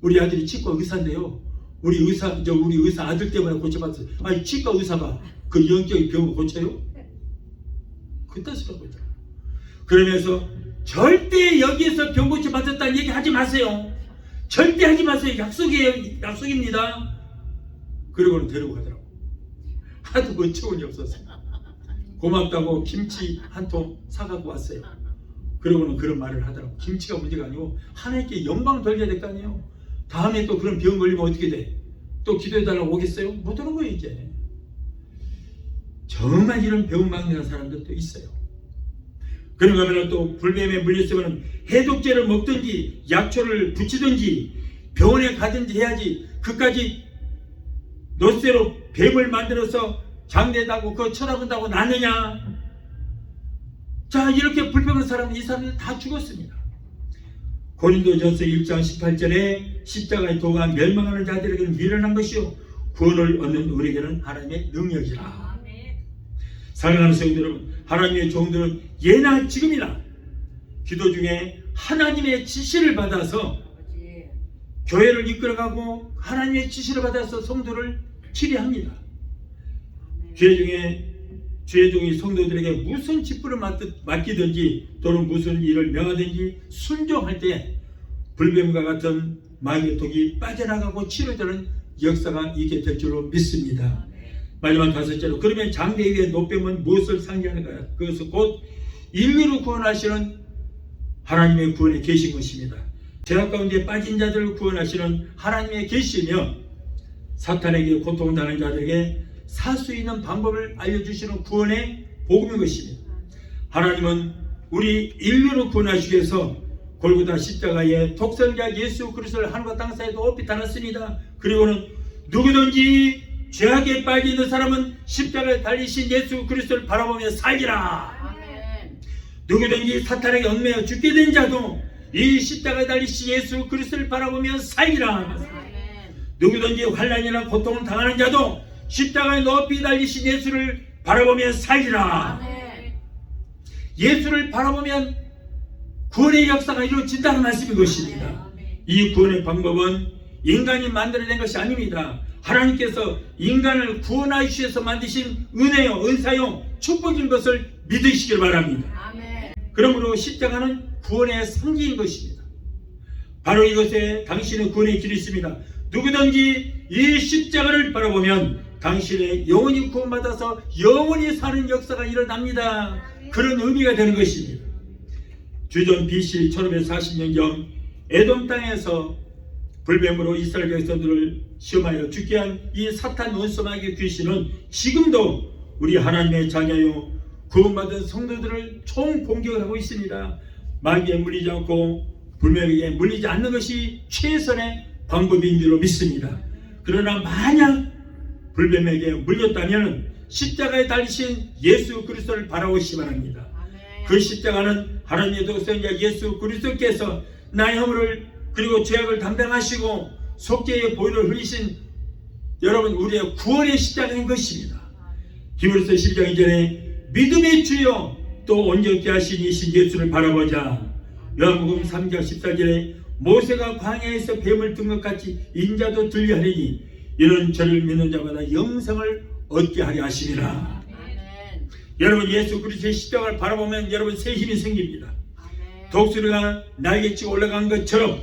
우리 아들이 치과 의사인데요. 우리 의사 아들 때문에 고쳐받았어요. 아니 치과 의사가 그 영적인 병을 고쳐요? 그 뜻으로 보죠. 그러면서 절대 여기에서 병 고쳐받았다는 얘기 하지 마세요. 절대 하지 마세요. 약속이에요. 약속입니다. 그러고는 데리고 가더라고. 하도 어처구니 없었어요. 고맙다고 김치 한 통 사갖고 왔어요. 그러고는 그런 말을 하더라고. 김치가 문제가 아니고 하나님께 영광 돌려야 될 거 아니에요. 다음에 또 그런 병 걸리면 어떻게 돼? 또 기도해달라고 오겠어요? 못 오는 거예요 이제. 정말 이런 병 막는 사람들도 있어요. 그런가 하면 또 불뱀에 물렸으면 해독제를 먹든지 약초를 붙이든지 병원에 가든지 해야지, 그까지 노쇠로 뱀을 만들어서 장대다고 그거 쳐다본다고 나느냐. 자, 이렇게 불평한 사람은 이 사람들 다 죽었습니다. 고린도전서 1장 18절에 십자가의 도가 멸망하는 자들에게는 미련한 것이요 구원을 얻는 우리에게는 하나님의 능력이라. 사랑하는 성도 여러분, 하나님의 종들은 예나 지금이나 기도 중에 하나님의 지시를 받아서 교회를 이끌어가고 하나님의 지시를 받아서 성도를 치료합니다. 주의 종이 성도들에게 무슨 직분을 맡기든지 또는 무슨 일을 명하든지 순종할 때 불뱀과 같은 마귀의 독이 빠져나가고 치료되는 역사가 있게 될 줄로 믿습니다. 마지막 5절로, 그러면 장대 위의 노뱀은 무엇을 상징하는가요? 그것은 곧 인류를 구원하시는 하나님의 구원에 계신 것입니다. 죄악 가운데 빠진 자들을 구원하시는 하나님의 계시며 사탄에게 고통당하는 자들에게 살 수 있는 방법을 알려주시는 구원의 복음인 것입니다. 하나님은 우리 인류를 구원하시기 위해서 골고다 십자가에 독생자 예수 그리스도를 하늘과 땅 사이에 높이 달았습니다. 그리고는 누구든지 죄악에 빠져 있는 사람은 십자가에 달리신 예수 그리스도를 바라보며 살기라. 아멘. 누구든지 사탄에게 얽매여 죽게 된 자도 이 십자가에 달리신 예수 그리스도를 바라보며 살기라. 아멘. 누구든지 환난이나 고통을 당하는 자도 십자가에 높이 달리신 예수를 바라보며 살리라. 아멘. 예수를 바라보면 구원의 역사가 이루어진다는 말씀인 것입니다. 이 구원의 방법은 인간이 만들어낸 것이 아닙니다. 하나님께서 인간을 구원하시기 위해서 만드신 은혜요, 은사요, 축복인 것을 믿으시길 바랍니다. 아멘. 그러므로 십자가는 구원의 상징인 것입니다. 바로 이것에 당신의 구원의 길이 있습니다. 누구든지 이 십자가를 바라보면 당신의 영원히 구원받아서 영원히 사는 역사가 일어납니다. 그런 의미가 되는 것입니다. 주전 BC 1540년경 에돔 땅에서 불뱀으로 이스라엘 백성들을 시험하여 죽게 한 이 사탄 원수마귀 귀신은 지금도 우리 하나님의 자녀요 구원받은 성도들을 총 공격을 하고 있습니다. 마귀에 물리지 않고 불뱀에게 물리지 않는 것이 최선의 방법인 줄로 믿습니다. 그러나 만약 불뱀에게 물렸다면 십자가에 달리신 예수 그리스도를 바라보시기 바랍니다. 그 십자가는 하나님의 독생자 예수 그리스도께서 나의 허물을 그리고 죄악을 담당하시고 속죄의 보혈을 흘리신 여러분 우리의 구원의 십자가인 것입니다. 히브리서 12장 2절에 믿음의 주여 또 온전케 하신 이신 예수를 바라보자. 요한복음 3장 14절에 모세가 광야에서 뱀을 든 것 같이 인자도 들리하리니 이런 저를 믿는 자마다 영생을 얻게 하려 하심이라. 아멘. 여러분 예수 그리스도의 십자가를 바라보면 여러분 새 힘이 생깁니다. 아멘. 독수리가 날개치고 올라간 것처럼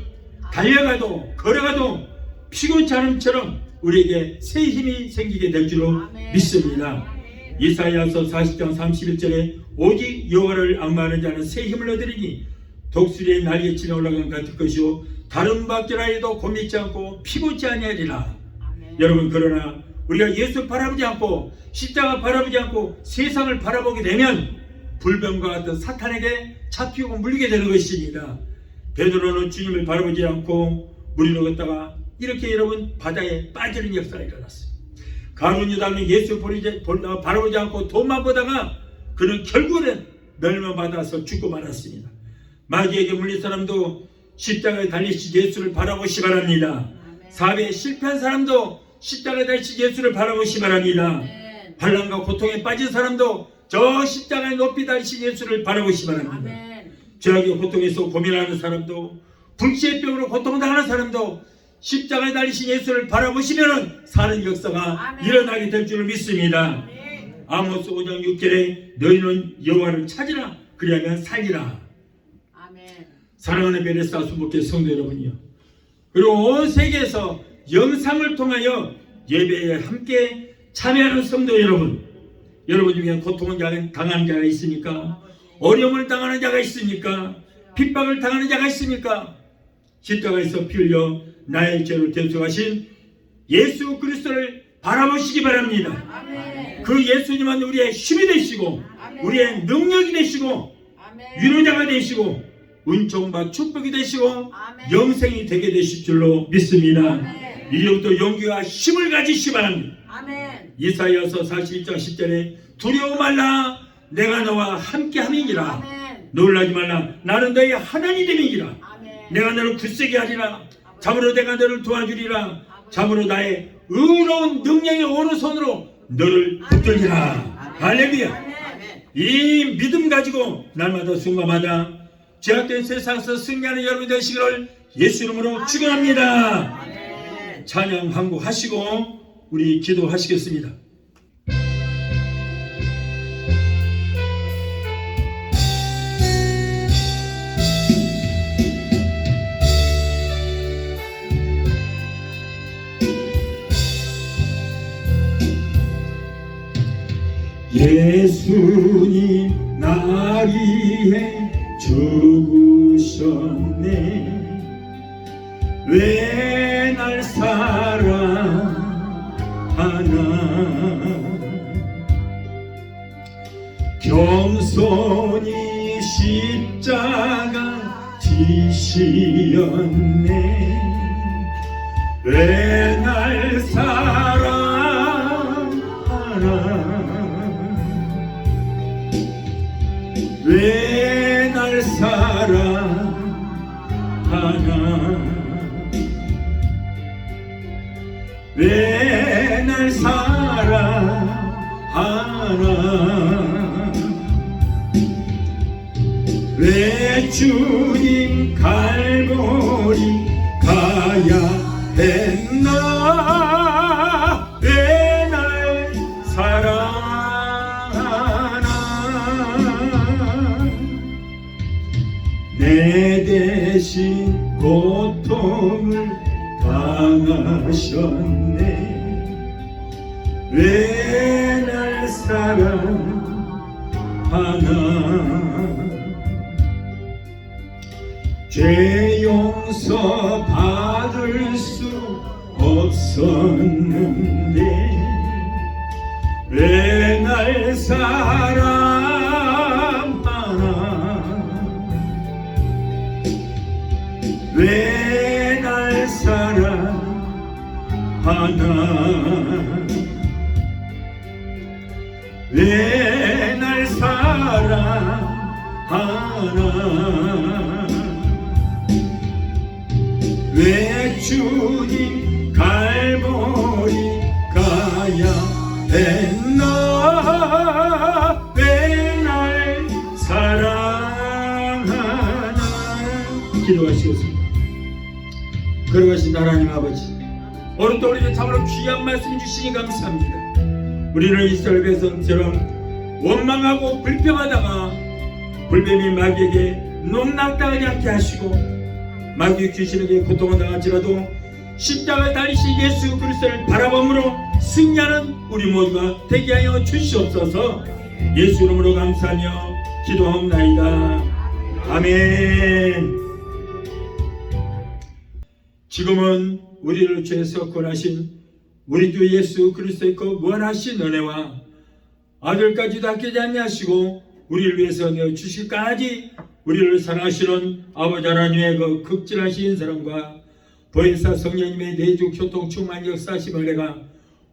달려가도 걸어가도 피곤치 않음처럼 우리에게 새 힘이 생기게 될 줄로 아멘. 믿습니다. 아멘. 이사야서 40장 31절에 오직 여호와를 앙망하는 자는 새 힘을 얻으리니 독수리의 날개치에 올라간 같을 것이요 다른 박질하여도 곤믿지 않고 피곤치 아니하리라. 아멘. 여러분, 그러나 우리가 예수 바라보지 않고 십자가 바라보지 않고 세상을 바라보게 되면 불병과 같은 사탄에게 잡히고 물리게 되는 것입니다. 베드로는 주님을 바라보지 않고 물이 녹았다가 이렇게 여러분 바다에 빠지는 역사가 일어났어요. 가룟 유다는 예수 바라보지 않고 돈만 보다가 그는 결국은 멸망받아서 죽고 말았습니다. 마귀에게 물린 사람도 십자가에 달리신 예수를 바라보시 바랍니다. 사업에 실패한 사람도 십자가에 달리신 예수를 바라보시 바랍니다. 아멘. 환난과 고통에 빠진 사람도 저 십자가에 높이 달리신 예수를 바라보시 바랍니다. 아멘. 죄악의 고통에서 고민하는 사람도 불치의 병으로 고통당하는 사람도 십자가에 달리신 예수를 바라보시면 사는 역사가 아멘. 일어나게 될 줄 믿습니다. 아멘. 아모스 5장 6절에 너희는 여호와를 찾으라 그리하면 살리라. 아멘. 사랑하는 베레사 수목회 성도 여러분이요, 그리고 온 세계에서 영상을 통하여 예배에 함께 참여하는 성도 여러분, 여러분 중에 고통을 당하는 자가 있습니까? 어려움을 당하는 자가 있습니까? 핍박을 당하는 자가 있습니까? 십자가에서 피 흘려 나의 죄를 대속하신 예수 그리스도를 바라보시기 바랍니다. 아멘. 그 예수님은 우리의 힘이 되시고 아멘. 우리의 능력이 되시고 아멘. 위로자가 되시고 은총과 축복이 되시고 아멘. 영생이 되게 되실 줄로 믿습니다. 아멘. 이제부터 용기와 힘을 가지시기 바랍니다. 아멘. 이사야서 41장 10절에 두려워 말라 내가 너와 함께함이니라. 아멘. 놀라지 말라 나는 너의 하나님이 됨이니라. 아멘. 내가 너를 굳세게 하리라. 참으로 내가 너를 도와주리라. 참으로 나의 의로운 능력의 오른손으로 너를 붙들리라. 할렐루야. 아멘. 이 믿음 가지고 날마다 순간마다 죄악된 세상에서 승리하는 여러분 되시기를 예수 이름으로 축원합니다. 아멘. 찬양 한곡 하시고 우리 기도하시겠습니다. 예수님 날 위해 죽으셨네. 왜 날 사랑하나. 겸손히 십자가 지시었네. 왜 날 사랑하나. 왜 날 사랑하나. 왜 날 사랑하나. 왜 주님 갈보리 가야 했나. 왜 날 사랑하나. 내 대신 고통을 당하셨네. 왜 날 사랑하나. 죄 용서 받을 수 없었는데 왜 날 사랑하나. 왜 날 사랑하나. 왜 날 사랑하나. 왜 주님 갈보리 가야 했나. 왜 날 사랑하나. 기도하시겠습니다. 걸어가신 하나님 아버지, 오늘 또 우리는 참으로 귀한 말씀 주시니 감사합니다. 우리는 이스라엘 백성처럼 원망하고 불평하다가 불뱀이 마귀에게 농락당하지 않게 하시고 마귀 귀신에게 고통을 당할지라도 십자가에 달리신 예수 그리스도를 바라봄으로 승리하는 우리 모두가 되게 하여 주시옵소서. 예수 이름으로 감사하며 기도하옵나이다. 아멘. 지금은 우리를 죄에서 구원하신 우리 주 예수 그리스도의 그 무한하신 은혜와 아들까지도 아끼지 아니하시고 우리를 위해서 내어주실까지 우리를 사랑하시는 아버지 하나님의 그 극진하신 사랑과 보혜사 성령님의 내주 교통 충만 역사하심 은혜가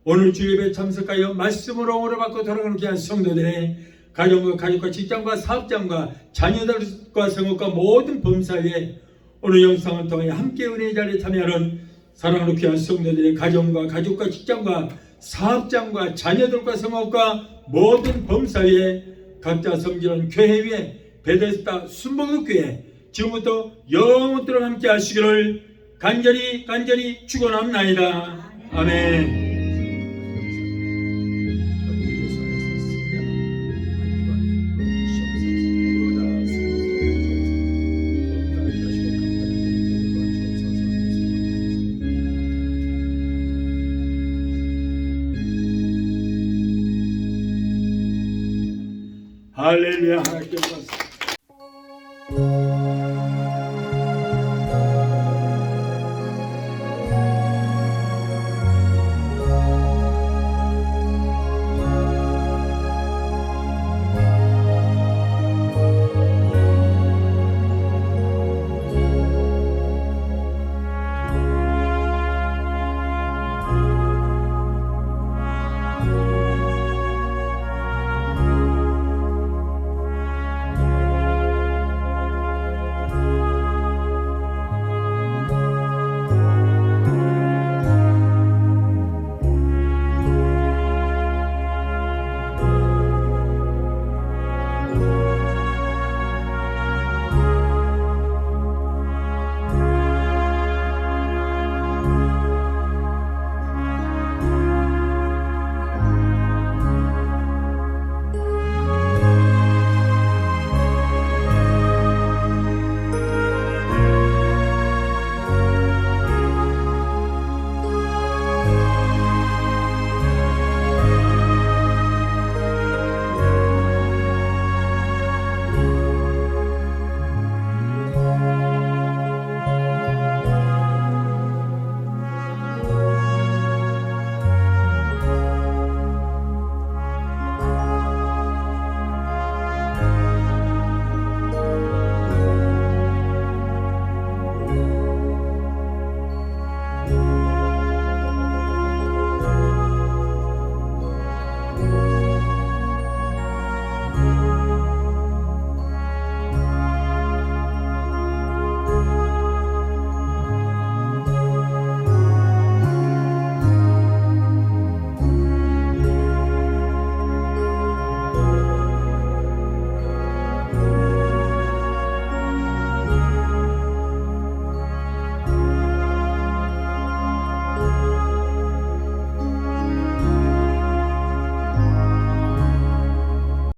오늘 주일에 참석하여 말씀으로 오래받고 돌아가는 귀한 성도들의 가정과 가족과 직장과 사업장과 자녀들과 성업과 모든 범사에 오늘 영상을 통해 함께 은혜의 자리에 참여하는 사랑하는 귀한 성도들의 가정과 가족과 직장과 사업장과 자녀들과 성업과 모든 범사에 각자 섬기는 교회 위에 베데스다 순복음교회 지금부터 영원토록 함께 하시기를 간절히 축원합나이다. 아멘. 할렐루야. 하나님께 박수.